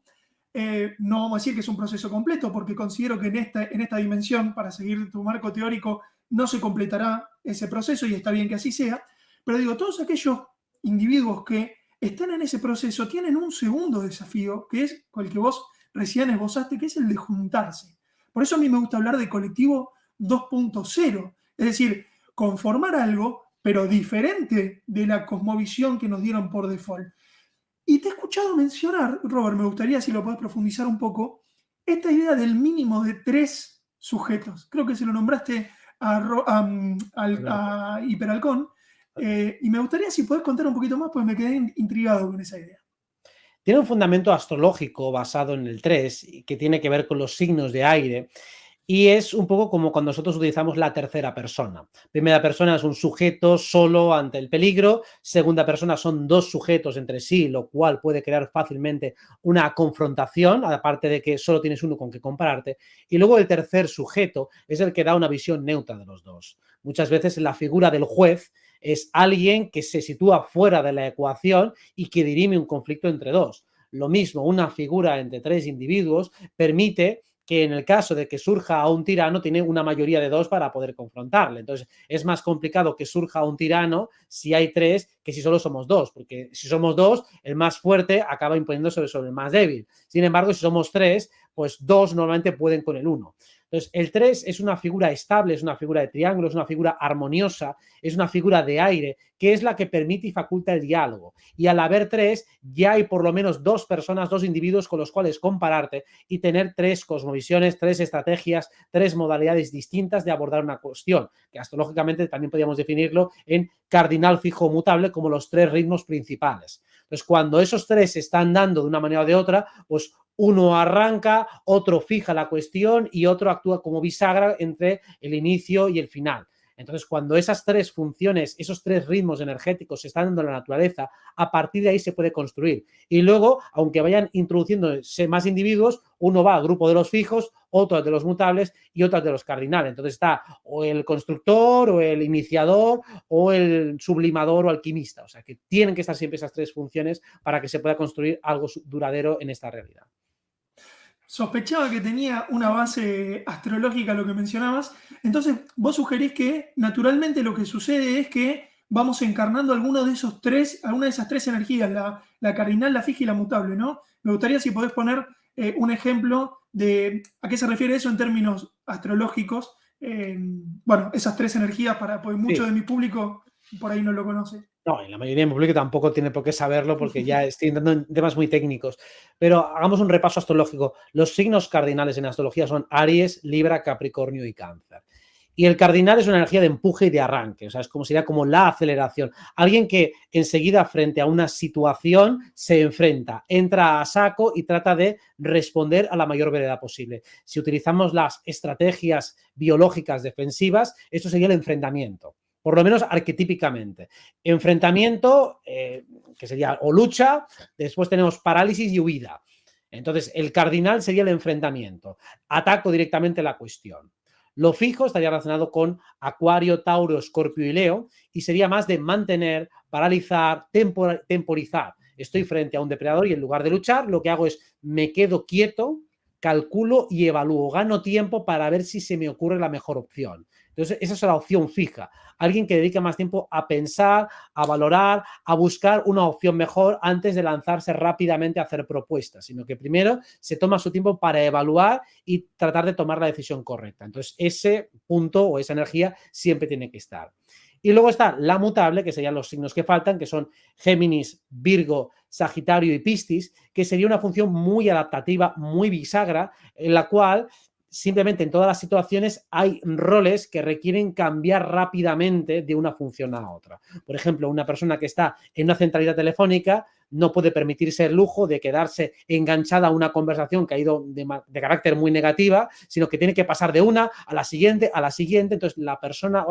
no vamos a decir que es un proceso completo, porque considero que en esta dimensión, para seguir tu marco teórico, no se completará ese proceso y está bien que así sea, pero digo, todos aquellos individuos que están en ese proceso tienen un segundo desafío, que es el que vos recién esbozaste, que es el de juntarse. Por eso a mí me gusta hablar de colectivo 2.0, es decir, conformar algo, pero diferente de la cosmovisión que nos dieron por default. Y te he escuchado mencionar, Robert, me gustaría si lo podés profundizar un poco, esta idea del mínimo de 3 sujetos. Creo que se lo nombraste a Hiperalcón, y me gustaría si podés contar un poquito más, pues me quedé intrigado con esa idea. Tiene un fundamento astrológico basado en el 3, que tiene que ver con los signos de aire. Y es un poco como cuando nosotros utilizamos la tercera persona. Primera persona es un sujeto solo ante el peligro. Segunda persona son dos sujetos entre sí, lo cual puede crear fácilmente una confrontación, aparte de que solo tienes uno con que compararte. Y luego el tercer sujeto es el que da una visión neutra de los dos. Muchas veces la figura del juez es alguien que se sitúa fuera de la ecuación y que dirime un conflicto entre dos. Lo mismo, una figura entre tres individuos permite que en el caso de que surja a un tirano tiene una mayoría de 2 para poder confrontarle. Entonces, es más complicado que surja un tirano si hay 3 que si solo somos 2, porque si somos 2, el más fuerte acaba imponiéndose sobre el más débil. Sin embargo, si somos 3, pues 2 normalmente pueden con el 1. Entonces, el 3 es una figura estable, es una figura de triángulo, es una figura armoniosa, es una figura de aire, que es la que permite y faculta el diálogo. Y al haber 3, ya hay por lo menos 2 personas, 2 individuos con los cuales compararte y tener 3 cosmovisiones, 3 estrategias, 3 modalidades distintas de abordar una cuestión, que astrológicamente también podríamos definirlo en cardinal, fijo o mutable como los 3 ritmos principales. Entonces, cuando esos 3 se están dando de una manera o de otra, pues uno arranca, otro fija la cuestión y otro actúa como bisagra entre el inicio y el final. Entonces, cuando esas 3 funciones, esos 3 ritmos energéticos se están dando en la naturaleza, a partir de ahí se puede construir. Y luego, aunque vayan introduciéndose más individuos, uno va al grupo de los fijos, otro de los mutables y otro de los cardinales. Entonces está o el constructor, o el iniciador, o el sublimador o alquimista. O sea, que tienen que estar siempre esas 3 funciones para que se pueda construir algo duradero en esta realidad. Sospechaba que tenía una base astrológica lo que mencionabas. Entonces, vos sugerís que naturalmente lo que sucede es que vamos encarnando alguno de esos tres, alguna de esas tres energías, la cardinal, la fija y la mutable, ¿no? Me gustaría si podés poner un ejemplo de a qué se refiere eso en términos astrológicos. Bueno, esas tres energías, porque mucho Sí. de mi público por ahí no lo conoce. No, y la mayoría de mi público tampoco tiene por qué saberlo porque ya estoy entrando en temas muy técnicos. Pero hagamos un repaso astrológico. Los signos cardinales en astrología son Aries, Libra, Capricornio y Cáncer. Y el cardinal es una energía de empuje y de arranque, o sea, sería como la aceleración. Alguien que enseguida frente a una situación se enfrenta, entra a saco y trata de responder a la mayor brevedad posible. Si utilizamos las estrategias biológicas defensivas, esto sería el enfrentamiento. Por lo menos arquetípicamente. Enfrentamiento, que sería o lucha, después tenemos parálisis y huida. Entonces, el cardinal sería el enfrentamiento. Ataco directamente la cuestión. Lo fijo estaría relacionado con Acuario, Tauro, Escorpio y Leo y sería más de mantener, paralizar, temporizar. Estoy frente a un depredador y en lugar de luchar, lo que hago es me quedo quieto, calculo y evalúo. Gano tiempo para ver si se me ocurre la mejor opción. Entonces, esa es la opción fija. Alguien que dedica más tiempo a pensar, a valorar, a buscar una opción mejor antes de lanzarse rápidamente a hacer propuestas, sino que primero se toma su tiempo para evaluar y tratar de tomar la decisión correcta. Entonces, ese punto o esa energía siempre tiene que estar. Y luego está la mutable, que serían los signos que faltan, que son Géminis, Virgo, Sagitario y Piscis, que sería una función muy adaptativa, muy bisagra, en la cual simplemente en todas las situaciones hay roles que requieren cambiar rápidamente de una función a otra. Por ejemplo, una persona que está en una centralidad telefónica no puede permitirse el lujo de quedarse enganchada a una conversación que ha ido de carácter muy negativa, sino que tiene que pasar de una a la siguiente, a la siguiente. Entonces, la persona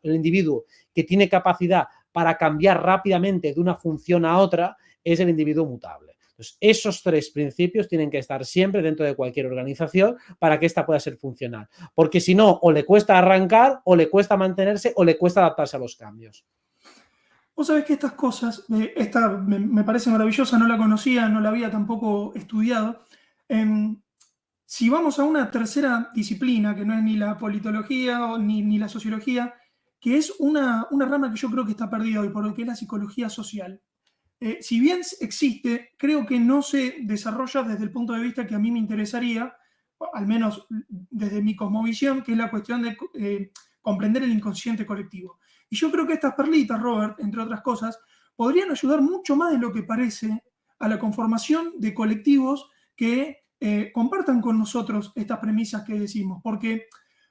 el individuo que tiene capacidad para cambiar rápidamente de una función a otra es el individuo mutable. Entonces, esos tres principios tienen que estar siempre dentro de cualquier organización para que esta pueda ser funcional. Porque si no, o le cuesta arrancar, o le cuesta mantenerse, o le cuesta adaptarse a los cambios. Vos sabés que estas cosas, esta me parece maravillosa, no la conocía, no la había tampoco estudiado. Em, si vamos a una tercera disciplina, que no es ni la politología ni la sociología, que es una rama que yo creo que está perdida hoy por hoy, que es la psicología social. Si bien existe, creo que no se desarrolla desde el punto de vista que a mí me interesaría, al menos desde mi cosmovisión, que es la cuestión de comprender el inconsciente colectivo. Y yo creo que estas perlitas, Robert, entre otras cosas, podrían ayudar mucho más de lo que parece a la conformación de colectivos que compartan con nosotros estas premisas que decimos. Porque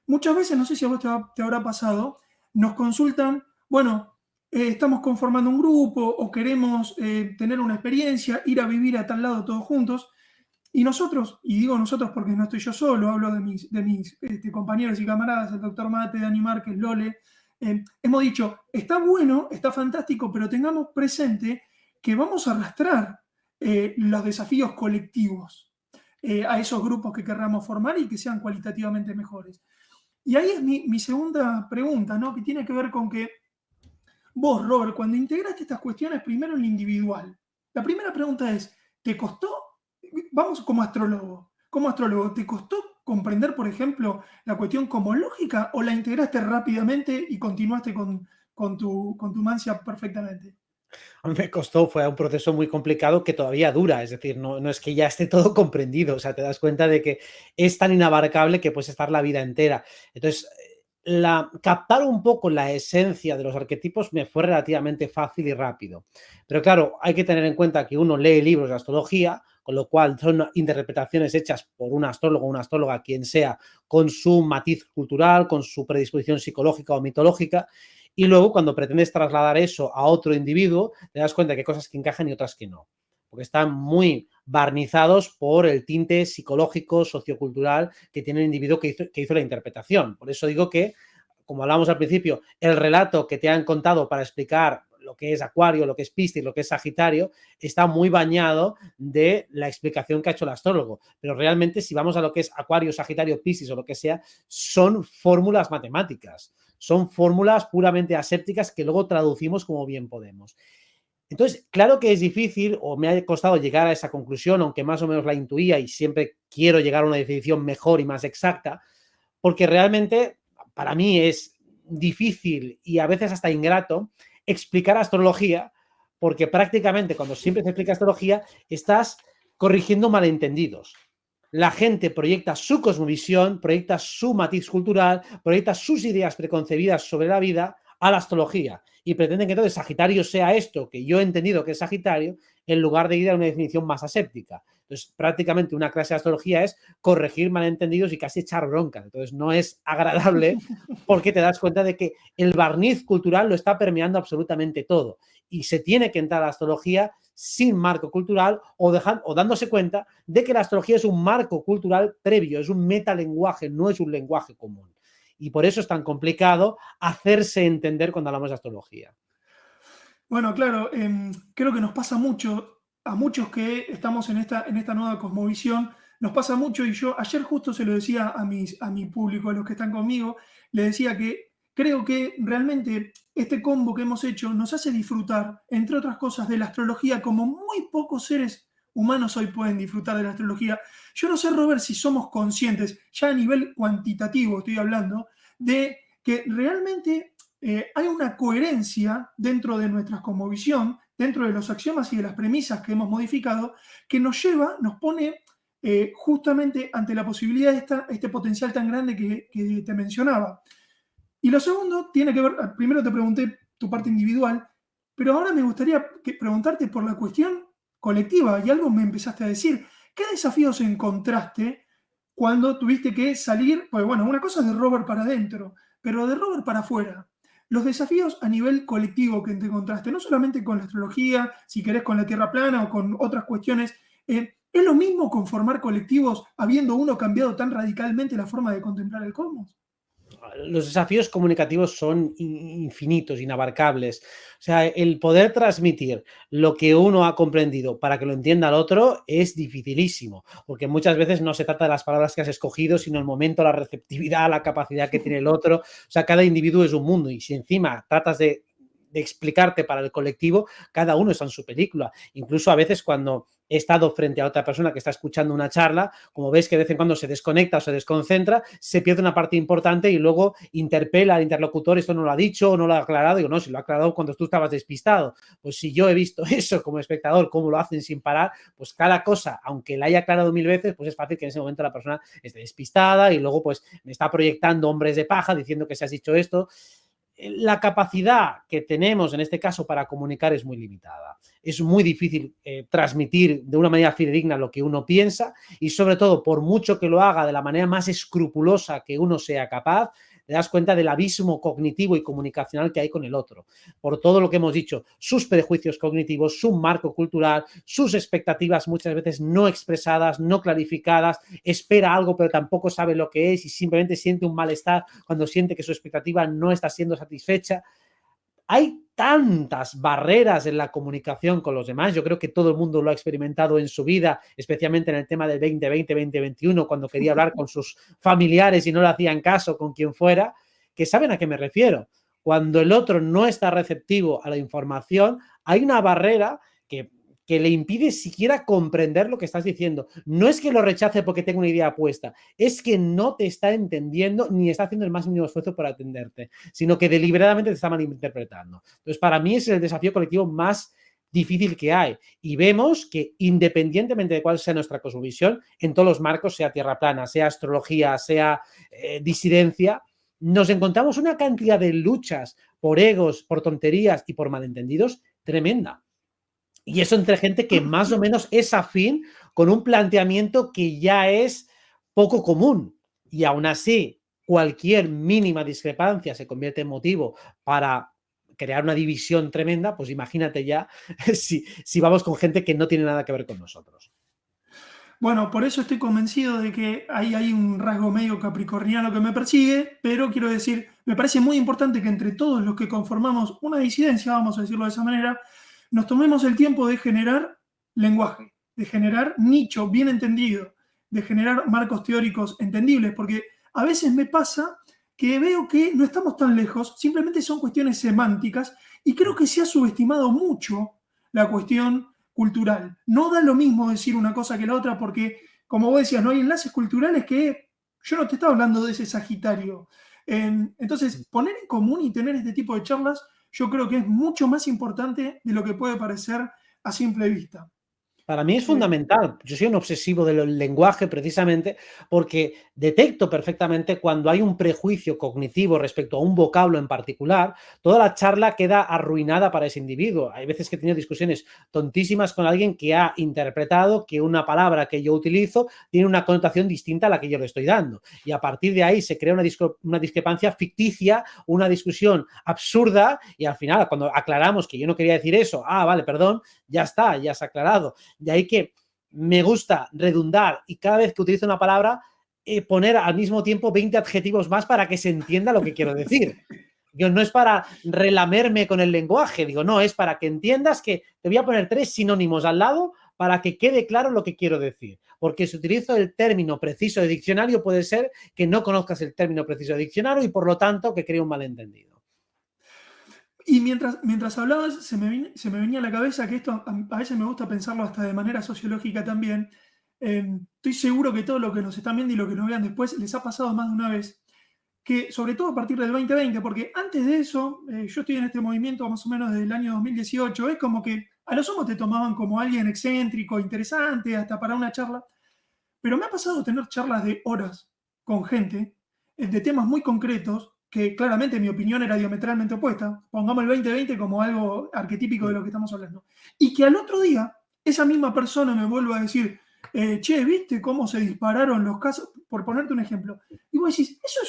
muchas veces, no sé si a vos te habrá pasado, nos consultan, bueno, estamos conformando un grupo o queremos tener una experiencia, ir a vivir a tal lado todos juntos. Y nosotros, y digo nosotros porque no estoy yo solo, hablo de mis compañeros y camaradas, el doctor Mate, Dani Márquez, Lole, hemos dicho, está bueno, está fantástico, pero tengamos presente que vamos a arrastrar los desafíos colectivos a esos grupos que querramos formar y que sean cualitativamente mejores. Y ahí es mi segunda pregunta, ¿no? Que tiene que ver con que vos, Robert, cuando integraste estas cuestiones primero en lo individual, la primera pregunta es, ¿te costó? Vamos como astrólogo, ¿te costó comprender, por ejemplo, la cuestión cosmológica o la integraste rápidamente y continuaste con tu mancia perfectamente? A mí me costó, fue un proceso muy complicado que todavía dura, es decir, no es que ya esté todo comprendido, o sea, te das cuenta de que es tan inabarcable que puedes estar la vida entera. Entonces, captar un poco la esencia de los arquetipos me fue relativamente fácil y rápido. Pero claro, hay que tener en cuenta que uno lee libros de astrología, con lo cual son interpretaciones hechas por un astrólogo o una astróloga, quien sea, con su matiz cultural, con su predisposición psicológica o mitológica, y luego cuando pretendes trasladar eso a otro individuo, te das cuenta que hay cosas que encajan y otras que no, porque están muy barnizados por el tinte psicológico, sociocultural que tiene el individuo que hizo la interpretación. Por eso digo que, como hablábamos al principio, el relato que te han contado para explicar lo que es Acuario, lo que es Piscis, lo que es Sagitario, está muy bañado de la explicación que ha hecho el astrólogo. Pero realmente, si vamos a lo que es Acuario, Sagitario, Piscis o lo que sea, son fórmulas matemáticas, son fórmulas puramente asépticas que luego traducimos como bien podemos. Entonces, claro que es difícil, o me ha costado llegar a esa conclusión, aunque más o menos la intuía y siempre quiero llegar a una definición mejor y más exacta, porque realmente para mí es difícil y a veces hasta ingrato explicar astrología, porque prácticamente cuando siempre se explica astrología estás corrigiendo malentendidos. La gente proyecta su cosmovisión, proyecta su matiz cultural, proyecta sus ideas preconcebidas sobre la vida a la astrología y pretenden que entonces Sagitario sea esto que yo he entendido que es Sagitario, en lugar de ir a una definición más aséptica. Entonces, prácticamente una clase de astrología es corregir malentendidos y casi echar bronca. Entonces, no es agradable porque te das cuenta de que el barniz cultural lo está permeando absolutamente todo y se tiene que entrar a la astrología sin marco cultural o dándose cuenta de que la astrología es un marco cultural previo, es un metalenguaje, no es un lenguaje común. Y por eso es tan complicado hacerse entender cuando hablamos de astrología. Bueno, claro, creo que nos pasa mucho, a muchos que estamos en esta nueva cosmovisión, nos pasa mucho y yo ayer justo se lo decía a mi público, a los que están conmigo, le decía que creo que realmente este combo que hemos hecho nos hace disfrutar, entre otras cosas, de la astrología como muy pocos seres humanos hoy pueden disfrutar de la astrología. Yo no sé, Robert, si somos conscientes, ya a nivel cuantitativo estoy hablando, de que realmente hay una coherencia dentro de nuestra cosmovisión, dentro de los axiomas y de las premisas que hemos modificado, que nos lleva, nos pone justamente ante la posibilidad de este potencial tan grande que te mencionaba. Y lo segundo tiene que ver, primero te pregunté tu parte individual, pero ahora me gustaría preguntarte por la cuestión colectiva, y algo me empezaste a decir. ¿Qué desafíos encontraste cuando tuviste que salir? Pues bueno, una cosa es de Robert para adentro, pero de Robert para afuera. Los desafíos a nivel colectivo que te encontraste, no solamente con la astrología, si querés con la Tierra plana o con otras cuestiones, ¿es lo mismo conformar colectivos habiendo uno cambiado tan radicalmente la forma de contemplar el cosmos? Los desafíos comunicativos son infinitos, inabarcables. O sea, el poder transmitir lo que uno ha comprendido para que lo entienda el otro es dificilísimo, porque muchas veces no se trata de las palabras que has escogido, sino el momento, la receptividad, la capacidad que tiene el otro. O sea, cada individuo es un mundo y si encima tratas de explicarte para el colectivo, cada uno está en su película. Incluso a veces cuando he estado frente a otra persona que está escuchando una charla, como ves que de vez en cuando se desconecta o se desconcentra, se pierde una parte importante y luego interpela al interlocutor, esto no lo ha dicho o no lo ha aclarado. Digo, no, si lo ha aclarado cuando tú estabas despistado. Pues si yo he visto eso como espectador, cómo lo hacen sin parar, pues cada cosa, aunque la haya aclarado 1000 veces, pues es fácil que en ese momento la persona esté despistada y luego pues me está proyectando hombres de paja diciendo que se has dicho esto. La capacidad que tenemos en este caso para comunicar es muy limitada. Es muy difícil transmitir de una manera fidedigna lo que uno piensa y sobre todo, por mucho que lo haga de la manera más escrupulosa que uno sea capaz, te das cuenta del abismo cognitivo y comunicacional que hay con el otro. Por todo lo que hemos dicho, sus prejuicios cognitivos, su marco cultural, sus expectativas muchas veces no expresadas, no clarificadas, espera algo pero tampoco sabe lo que es y simplemente siente un malestar cuando siente que su expectativa no está siendo satisfecha. Hay tantas barreras en la comunicación con los demás. Yo creo que todo el mundo lo ha experimentado en su vida, especialmente en el tema del 2020-2021, cuando quería hablar con sus familiares y no le hacían caso con quien fuera, que saben a qué me refiero. Cuando el otro no está receptivo a la información, hay una barrera que le impide siquiera comprender lo que estás diciendo. No es que lo rechace porque tenga una idea puesta, es que no te está entendiendo ni está haciendo el más mínimo esfuerzo para atenderte, sino que deliberadamente te está malinterpretando. Entonces, para mí es el desafío colectivo más difícil que hay. Y vemos que independientemente de cuál sea nuestra cosmovisión, en todos los marcos, sea tierra plana, sea astrología, sea disidencia, nos encontramos una cantidad de luchas por egos, por tonterías y por malentendidos tremenda. Y eso entre gente que más o menos es afín con un planteamiento que ya es poco común. Y aún así, cualquier mínima discrepancia se convierte en motivo para crear una división tremenda, pues imagínate ya si vamos con gente que no tiene nada que ver con nosotros. Bueno, por eso estoy convencido de que hay un rasgo medio capricorniano que me persigue, pero quiero decir, me parece muy importante que entre todos los que conformamos una disidencia, vamos a decirlo de esa manera, nos tomemos el tiempo de generar lenguaje, de generar nicho bien entendido, de generar marcos teóricos entendibles, porque a veces me pasa que veo que no estamos tan lejos, simplemente son cuestiones semánticas, y creo que se ha subestimado mucho la cuestión cultural. No da lo mismo decir una cosa que la otra porque, como vos decías, no hay enlaces culturales que yo no te estaba hablando de ese Sagitario. Entonces, poner en común y tener este tipo de charlas, yo creo que es mucho más importante de lo que puede parecer a simple vista. Para mí es fundamental. Yo soy un obsesivo del lenguaje precisamente porque detecto perfectamente cuando hay un prejuicio cognitivo respecto a un vocablo en particular, toda la charla queda arruinada para ese individuo. Hay veces que he tenido discusiones tontísimas con alguien que ha interpretado que una palabra que yo utilizo tiene una connotación distinta a la que yo le estoy dando. Y a partir de ahí se crea una discrepancia ficticia, una discusión absurda y al final cuando aclaramos que yo no quería decir eso, vale, perdón, ya está, ya se ha aclarado. De ahí que me gusta redundar y cada vez que utilizo una palabra poner al mismo tiempo 20 adjetivos más para que se entienda lo que quiero decir. Yo no es para relamerme con el lenguaje, digo, no, es para que entiendas que te voy a poner 3 sinónimos al lado para que quede claro lo que quiero decir. Porque si utilizo el término preciso de diccionario, puede ser que no conozcas el término preciso de diccionario y por lo tanto que cree un malentendido. Y mientras hablabas, se me venía a la cabeza que esto a veces me gusta pensarlo hasta de manera sociológica también. Estoy seguro que todo lo que nos están viendo y lo que nos vean después les ha pasado más de una vez, que sobre todo a partir del 2020, porque antes de eso, yo estoy en este movimiento más o menos del año 2018, es como que a lo sumo te tomaban como alguien excéntrico, interesante, hasta para una charla, pero me ha pasado tener charlas de horas con gente de temas muy concretos que claramente mi opinión era diametralmente opuesta. Pongamos el 2020 como algo arquetípico de lo que estamos hablando. Y que al otro día esa misma persona me vuelva a decir, che, ¿viste cómo se dispararon los casos? Por ponerte un ejemplo. Y vos decís, eso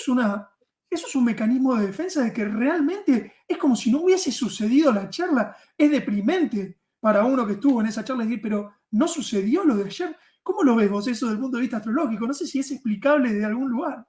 es un mecanismo de defensa de que realmente es como si no hubiese sucedido la charla. Es deprimente para uno que estuvo en esa charla decir, pero no sucedió lo de ayer. ¿Cómo lo ves vos eso desde el punto de vista astrológico? No sé si es explicable de algún lugar.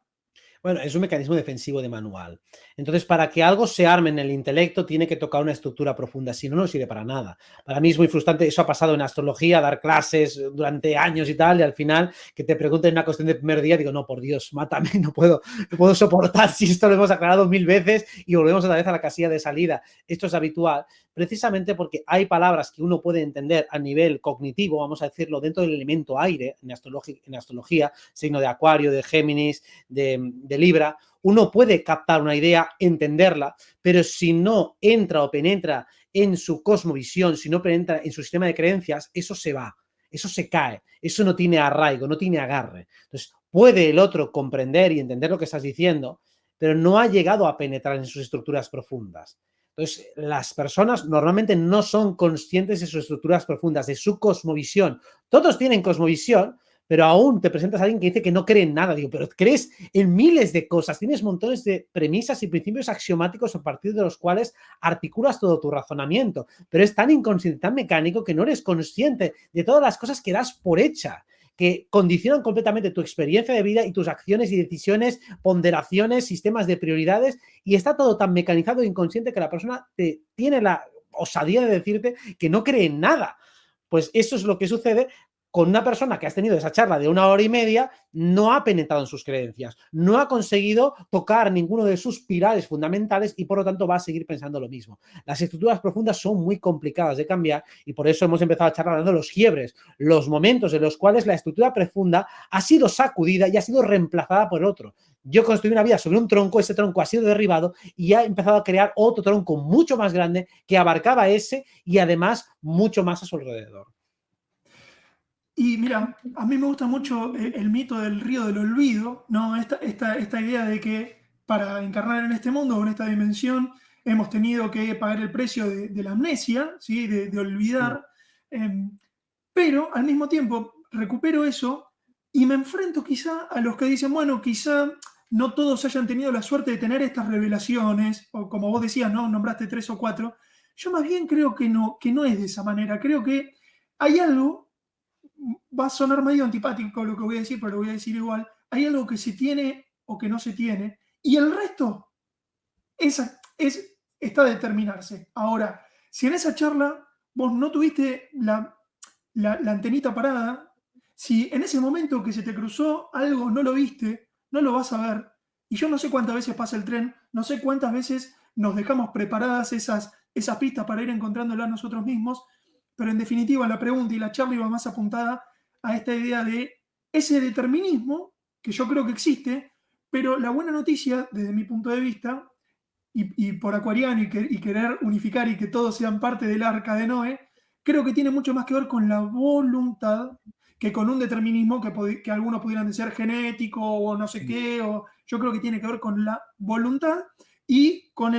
Bueno, es un mecanismo defensivo de manual. Entonces, para que algo se arme en el intelecto, tiene que tocar una estructura profunda, si no, no sirve para nada. Para mí es muy frustrante, eso ha pasado en astrología, dar clases durante años y tal, y al final que te pregunten una cuestión de primer día, digo, no, por Dios, mátame, no puedo soportar si esto lo hemos aclarado 1000 veces y volvemos otra vez a la casilla de salida. Esto es habitual, precisamente porque hay palabras que uno puede entender a nivel cognitivo, vamos a decirlo, dentro del elemento aire, en astrología, signo de Acuario, de Géminis, de Libra, uno puede captar una idea, entenderla, pero si no entra o penetra en su cosmovisión, si no penetra en su sistema de creencias, eso se va, eso se cae, eso no tiene arraigo, no tiene agarre. Entonces, puede el otro comprender y entender lo que estás diciendo, pero no ha llegado a penetrar en sus estructuras profundas. Entonces, las personas normalmente no son conscientes de sus estructuras profundas, de su cosmovisión. Todos tienen cosmovisión, pero aún te presentas a alguien que dice que no cree en nada. Digo, pero crees en miles de cosas, tienes montones de premisas y principios axiomáticos a partir de los cuales articulas todo tu razonamiento, pero es tan inconsciente, tan mecánico que no eres consciente de todas las cosas que das por hecha, que condicionan completamente tu experiencia de vida y tus acciones y decisiones, ponderaciones, sistemas de prioridades, y está todo tan mecanizado e inconsciente que la persona tiene la osadía de decirte que no cree en nada. Pues eso es lo que sucede con una persona que has tenido esa charla de 1 hora y media, no ha penetrado en sus creencias, no ha conseguido tocar ninguno de sus pilares fundamentales y por lo tanto va a seguir pensando lo mismo. Las estructuras profundas son muy complicadas de cambiar y por eso hemos empezado a charlar hablando de los quiebres, los momentos en los cuales la estructura profunda ha sido sacudida y ha sido reemplazada por otro. Yo construí una vida sobre un tronco, ese tronco ha sido derribado y ha empezado a crear otro tronco mucho más grande que abarcaba ese y además mucho más a su alrededor. Y mira, a mí me gusta mucho el mito del río del olvido, ¿no? Esta idea de que para encarnar en este mundo o en esta dimensión hemos tenido que pagar el precio de la amnesia, ¿sí? De olvidar. Pero al mismo tiempo recupero eso y me enfrento quizá a los que dicen, bueno, quizá no todos hayan tenido la suerte de tener estas revelaciones, o como vos decías, ¿no? Nombraste 3 o 4. Yo más bien creo que no es de esa manera. Creo que hay algo, va a sonar medio antipático lo que voy a decir, pero lo voy a decir igual. Hay algo que se tiene o que no se tiene, y el resto está a determinarse. Ahora, si en esa charla vos no tuviste la antenita parada, si en ese momento que se te cruzó algo no lo viste, no lo vas a ver. Y yo no sé cuántas veces pasa el tren, no sé cuántas veces nos dejamos preparadas esas pistas para ir encontrándolas nosotros mismos, pero en definitiva la pregunta y la charla iba más apuntada a esta idea de ese determinismo que yo creo que existe, pero la buena noticia, desde mi punto de vista, y por acuariano y querer unificar y que todos sean parte del arca de Noé, creo que tiene mucho más que ver con la voluntad que con un determinismo que algunos pudieran decir genético o no sé qué, o yo creo que tiene que ver con la voluntad y con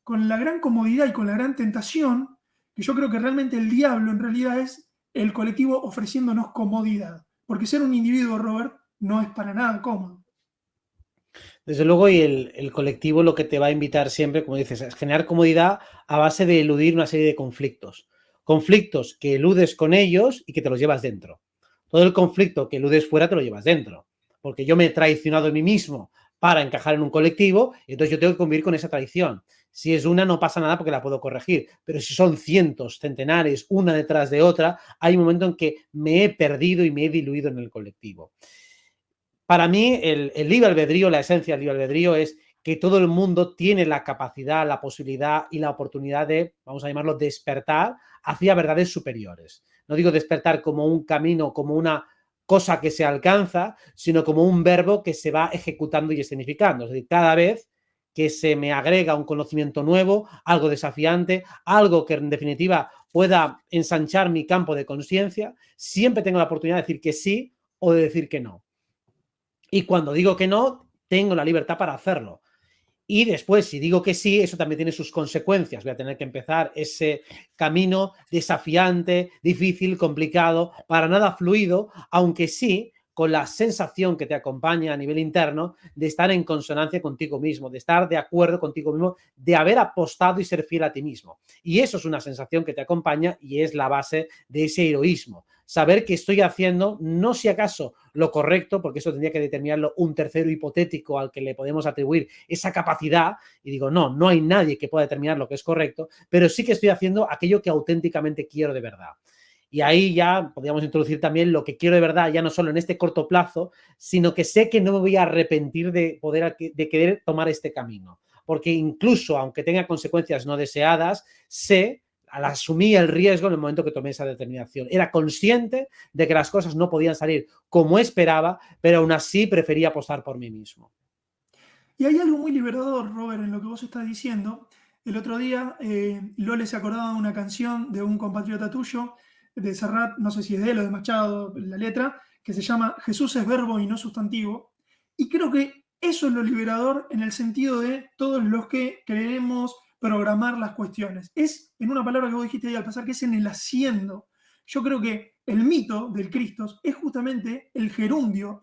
con la gran comodidad y con la gran tentación, que yo creo que realmente el diablo en realidad es el colectivo ofreciéndonos comodidad, porque ser un individuo, Robert, no es para nada cómodo. Desde luego, y el colectivo lo que te va a invitar siempre, como dices, es generar comodidad a base de eludir una serie de conflictos. Conflictos que eludes con ellos y que te los llevas dentro. Todo el conflicto que eludes fuera te lo llevas dentro. Porque yo me he traicionado a mí mismo para encajar en un colectivo, y entonces yo tengo que convivir con esa traición. Si es una, no pasa nada porque la puedo corregir. Pero si son cientos, centenares, una detrás de otra, hay un momento en que me he perdido y me he diluido en el colectivo. Para mí, el libre albedrío, la esencia del libre albedrío es que todo el mundo tiene la capacidad, la posibilidad y la oportunidad de, vamos a llamarlo, despertar hacia verdades superiores. No digo despertar como un camino, como una cosa que se alcanza, sino como un verbo que se va ejecutando y escenificando. Es decir, cada vez que se me agrega un conocimiento nuevo, algo desafiante, algo que en definitiva pueda ensanchar mi campo de conciencia, siempre tengo la oportunidad de decir que sí o de decir que no. Y cuando digo que no, tengo la libertad para hacerlo. Y después, si digo que sí, eso también tiene sus consecuencias. Voy a tener que empezar ese camino desafiante, difícil, complicado, para nada fluido, aunque sí con la sensación que te acompaña a nivel interno de estar en consonancia contigo mismo, de estar de acuerdo contigo mismo, de haber apostado y ser fiel a ti mismo. Y eso es una sensación que te acompaña y es la base de ese heroísmo. Saber que estoy haciendo, no si acaso lo correcto, porque eso tendría que determinarlo un tercero hipotético al que le podemos atribuir esa capacidad, y digo, no, no hay nadie que pueda determinar lo que es correcto, pero sí que estoy haciendo aquello que auténticamente quiero de verdad. Y ahí ya podríamos introducir también lo que quiero de verdad, ya no solo en este corto plazo, sino que sé que no me voy a arrepentir de querer tomar este camino. Porque incluso aunque tenga consecuencias no deseadas, sé, al asumir el riesgo en el momento que tomé esa determinación. Era consciente de que las cosas no podían salir como esperaba, pero aún así prefería apostar por mí mismo. Y hay algo muy liberador, Robert, en lo que vos estás diciendo. El otro día, Lole se acordaba de una canción de un compatriota tuyo, de Serrat, no sé si es de él o de Machado, la letra, que se llama Jesús es verbo y no sustantivo. Y creo que eso es lo liberador en el sentido de todos los que queremos programar las cuestiones. Es, en una palabra que vos dijiste ahí al pasar, que es en el haciendo. Yo creo que el mito del Cristo es justamente el gerundio.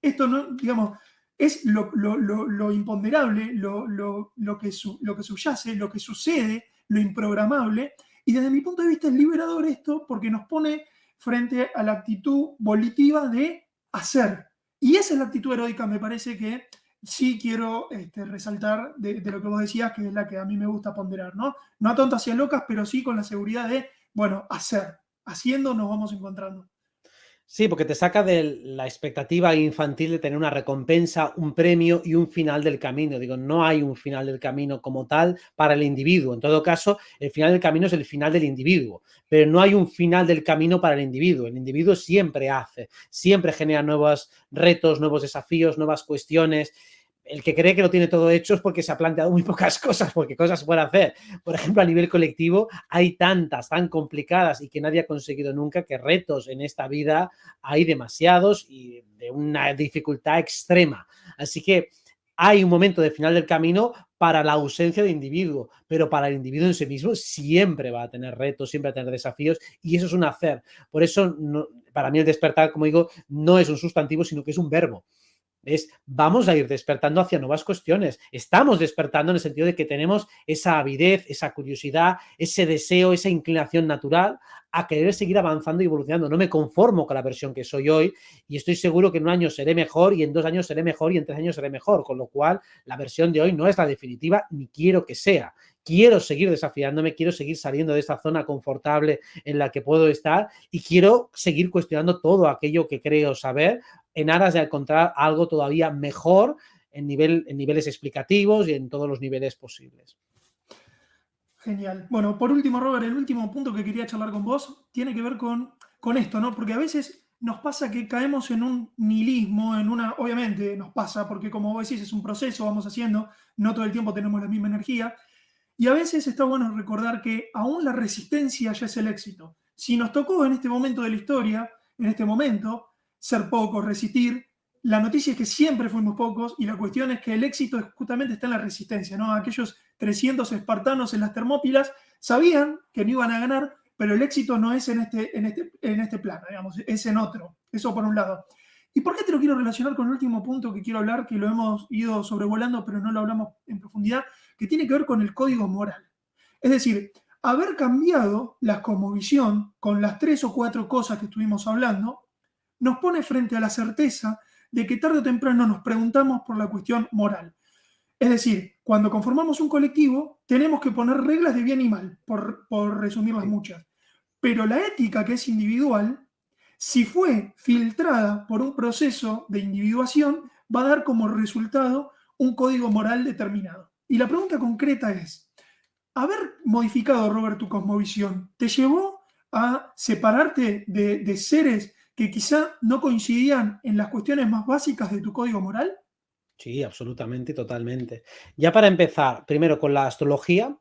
Esto no, digamos, es lo imponderable, lo que subyace, lo que sucede, lo improgramable. Y desde mi punto de vista es liberador esto porque nos pone frente a la actitud volitiva de hacer. Y esa es la actitud heroica, me parece que sí quiero resaltar de lo que vos decías, que es la que a mí me gusta ponderar, ¿no? No a tontas y a locas, pero sí con la seguridad de, bueno, hacer. Haciendo nos vamos encontrando. Sí, porque te saca de la expectativa infantil de tener una recompensa, un premio y un final del camino. Digo, no hay un final del camino como tal para el individuo. En todo caso, el final del camino es el final del individuo, pero no hay un final del camino para el individuo. El individuo siempre hace, siempre genera nuevos retos, nuevos desafíos, nuevas cuestiones. El que cree que lo tiene todo hecho es porque se ha planteado muy pocas cosas, porque cosas se pueden hacer. Por ejemplo, a nivel colectivo hay tantas, tan complicadas y que nadie ha conseguido nunca, que retos en esta vida hay demasiados y de una dificultad extrema. Así que hay un momento de final del camino para la ausencia de individuo, pero para el individuo en sí mismo siempre va a tener retos, siempre va a tener desafíos y eso es un hacer. Por eso, no, para mí el despertar, como digo, no es un sustantivo, sino que es un verbo. Vamos a ir despertando hacia nuevas cuestiones. Estamos despertando en el sentido de que tenemos esa avidez, esa curiosidad, ese deseo, esa inclinación natural a querer seguir avanzando y evolucionando. No me conformo con la versión que soy hoy y estoy seguro que en un año seré mejor y en 2 años seré mejor y en 3 años seré mejor, con lo cual la versión de hoy no es la definitiva ni quiero que sea. Quiero seguir desafiándome, quiero seguir saliendo de esta zona confortable en la que puedo estar y quiero seguir cuestionando todo aquello que creo saber en aras de encontrar algo todavía mejor en niveles explicativos y en todos los niveles posibles. Genial. Bueno, por último, Robert, el último punto que quería charlar con vos tiene que ver con esto, ¿no? Porque a veces nos pasa que caemos en un nihilismo, obviamente nos pasa, porque como vos decís, es un proceso, vamos haciendo, no todo el tiempo tenemos la misma energía, y a veces está bueno recordar que aún la resistencia ya es el éxito. Si nos tocó en este momento de la historia, en este momento, ser pocos, resistir, la noticia es que siempre fuimos pocos y la cuestión es que el éxito justamente está en la resistencia, ¿no? Aquellos 300 espartanos en las Termópilas sabían que no iban a ganar, pero el éxito no es en este plano, digamos, es en otro. Eso por un lado. ¿Y por qué te lo quiero relacionar con el último punto que quiero hablar, que lo hemos ido sobrevolando, pero no lo hablamos en profundidad, que tiene que ver con el código moral? Es decir, haber cambiado la cosmovisión con las 3 o 4 cosas que estuvimos hablando, nos pone frente a la certeza de que tarde o temprano nos preguntamos por la cuestión moral. Es decir, cuando conformamos un colectivo, tenemos que poner reglas de bien y mal, por resumirlas muchas. Pero la ética, que es individual, si fue filtrada por un proceso de individuación, va a dar como resultado un código moral determinado. Y la pregunta concreta es, ¿haber modificado, Robert, tu cosmovisión te llevó a separarte de seres que quizá no coincidían en las cuestiones más básicas de tu código moral? Sí, absolutamente, totalmente. Ya para empezar, primero con la astrología,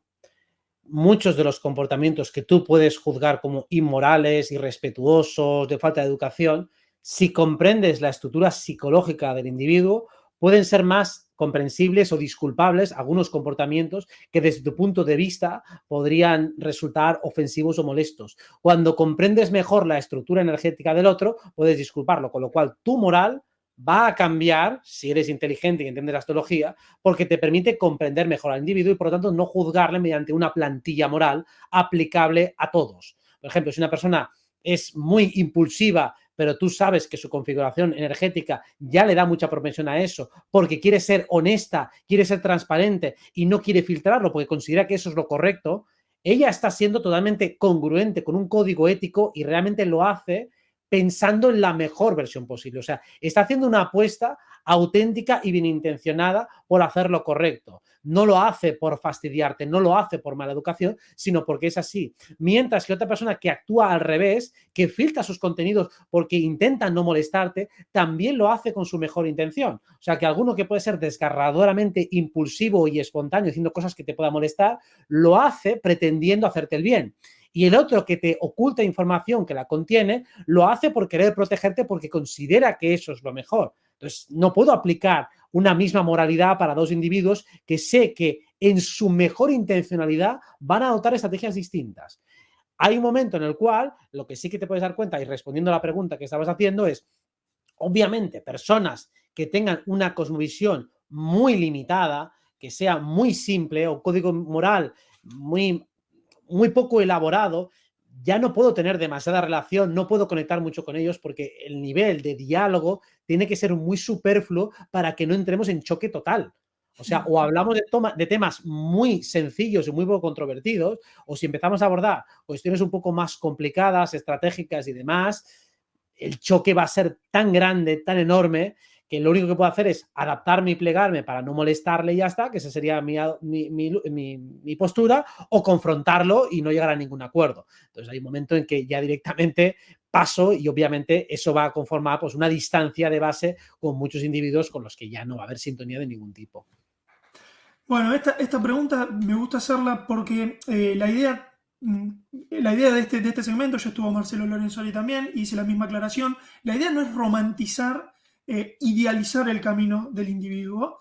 muchos de los comportamientos que tú puedes juzgar como inmorales, irrespetuosos, de falta de educación, si comprendes la estructura psicológica del individuo, pueden ser más comprensibles o disculpables algunos comportamientos que desde tu punto de vista podrían resultar ofensivos o molestos. Cuando comprendes mejor la estructura energética del otro, puedes disculparlo, con lo cual tu moral va a cambiar si eres inteligente y entiendes la astrología, porque te permite comprender mejor al individuo y por lo tanto no juzgarle mediante una plantilla moral aplicable a todos. Por ejemplo, si una persona es muy impulsiva, pero tú sabes que su configuración energética ya le da mucha propensión a eso, porque quiere ser honesta, quiere ser transparente y no quiere filtrarlo porque considera que eso es lo correcto, ella está siendo totalmente congruente con un código ético y realmente lo hace pensando en la mejor versión posible. O sea, está haciendo una apuesta auténtica y bien intencionada por hacer lo correcto. No lo hace por fastidiarte, no lo hace por mala educación, sino porque es así. Mientras que otra persona que actúa al revés, que filtra sus contenidos porque intenta no molestarte, también lo hace con su mejor intención. O sea, que alguno que puede ser desgarradoramente impulsivo y espontáneo, haciendo cosas que te puedan molestar, lo hace pretendiendo hacerte el bien. Y el otro que te oculta información que la contiene, lo hace por querer protegerte porque considera que eso es lo mejor. Entonces, no puedo aplicar una misma moralidad para dos individuos que sé que en su mejor intencionalidad van a adoptar estrategias distintas. Hay un momento en el cual lo que sí que te puedes dar cuenta, y respondiendo a la pregunta que estabas haciendo, es, obviamente, personas que tengan una cosmovisión muy limitada, que sea muy simple o código moral muy poco elaborado, ya no puedo tener demasiada relación, no puedo conectar mucho con ellos porque el nivel de diálogo tiene que ser muy superfluo para que no entremos en choque total. O sea, o hablamos de temas muy sencillos y muy poco controvertidos, o si empezamos a abordar cuestiones un poco más complicadas, estratégicas y demás, el choque va a ser tan grande, tan enorme, que lo único que puedo hacer es adaptarme y plegarme para no molestarle y ya está, que esa sería mi postura, o confrontarlo y no llegar a ningún acuerdo. Entonces hay un momento en que ya directamente paso y obviamente eso va a conformar pues, una distancia de base con muchos individuos con los que ya no va a haber sintonía de ningún tipo. Bueno, esta pregunta me gusta hacerla porque la idea de este segmento, ya estuvo Marcelo Lorenzoni también, hice la misma aclaración, la idea no es romantizar, idealizar el camino del individuo,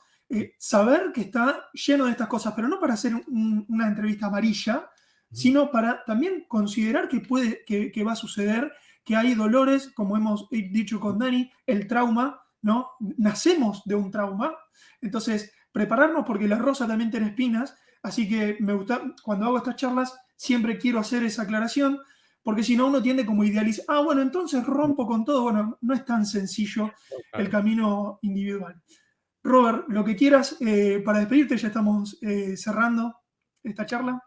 saber que está lleno de estas cosas, pero no para hacer una entrevista amarilla, sino para también considerar que va a suceder, que hay dolores, como hemos dicho con Dani, el trauma, ¿no? Nacemos de un trauma, entonces prepararnos porque la rosa también tiene espinas, así que me gusta, cuando hago estas charlas siempre quiero hacer esa aclaración, porque si no uno tiende como idealizar, bueno, entonces rompo con todo, bueno, no es tan sencillo el camino individual. Robert, lo que quieras para despedirte, ya estamos cerrando esta charla.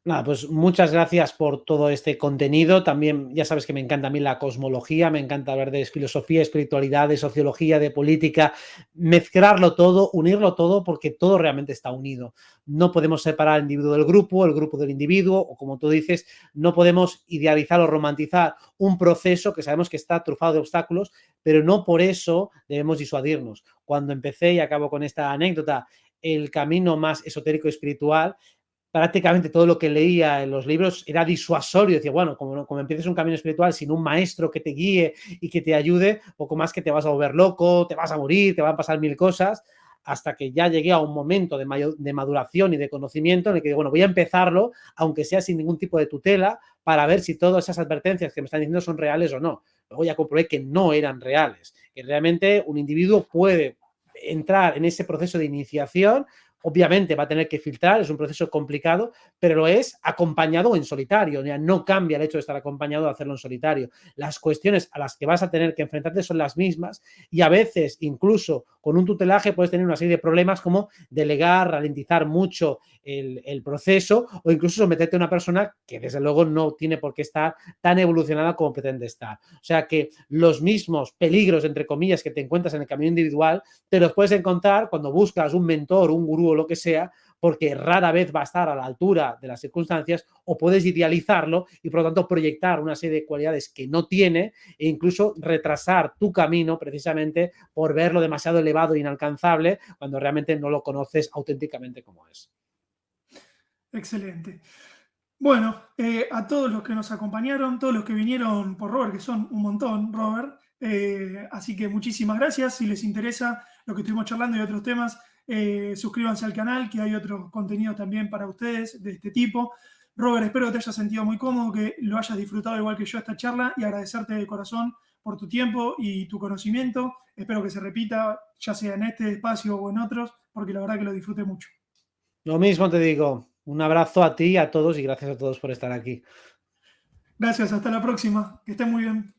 Nada, pues muchas gracias por todo este contenido. También ya sabes que me encanta a mí la cosmología, me encanta hablar de filosofía, espiritualidad, de sociología, de política, mezclarlo todo, unirlo todo, porque todo realmente está unido. No podemos separar el individuo el grupo del individuo, o como tú dices, no podemos idealizar o romantizar un proceso que sabemos que está trufado de obstáculos, pero no por eso debemos disuadirnos. Cuando empecé, y acabo con esta anécdota, el camino más esotérico y espiritual, prácticamente todo lo que leía en los libros era disuasorio. Decía, bueno, como empieces un camino espiritual sin un maestro que te guíe y que te ayude, poco más que te vas a volver loco, te vas a morir, te van a pasar mil cosas, hasta que ya llegué a un momento de maduración y de conocimiento en el que, bueno, voy a empezarlo, aunque sea sin ningún tipo de tutela, para ver si todas esas advertencias que me están diciendo son reales o no. Luego ya comprobé que no eran reales, que realmente un individuo puede entrar en ese proceso de iniciación. Obviamente va a tener que filtrar, es un proceso complicado, pero lo es acompañado o en solitario. No cambia el hecho de estar acompañado de hacerlo en solitario. Las cuestiones a las que vas a tener que enfrentarte son las mismas y a veces, incluso con un tutelaje, puedes tener una serie de problemas como delegar, ralentizar mucho el proceso o incluso someterte a una persona que desde luego no tiene por qué estar tan evolucionada como pretende estar. O sea que los mismos peligros, entre comillas, que te encuentras en el camino individual, te los puedes encontrar cuando buscas un mentor, un gurú o lo que sea, porque rara vez va a estar a la altura de las circunstancias, o puedes idealizarlo y por lo tanto proyectar una serie de cualidades que no tiene e incluso retrasar tu camino precisamente por verlo demasiado elevado e inalcanzable cuando realmente no lo conoces auténticamente como es. Excelente. Bueno, a todos los que nos acompañaron, todos los que vinieron por Robert, que son un montón, Robert. Así que muchísimas gracias. Si les interesa lo que estuvimos charlando y otros temas, suscríbanse al canal, que hay otro contenido también para ustedes de este tipo. Robert, espero que te hayas sentido muy cómodo, que lo hayas disfrutado igual que yo esta charla y agradecerte de corazón por tu tiempo y tu conocimiento. Espero que se repita, ya sea en este espacio o en otros, porque la verdad que lo disfruté mucho. Lo mismo te digo, un abrazo a ti y a todos y gracias a todos por estar aquí. Gracias, hasta la próxima. Que estén muy bien.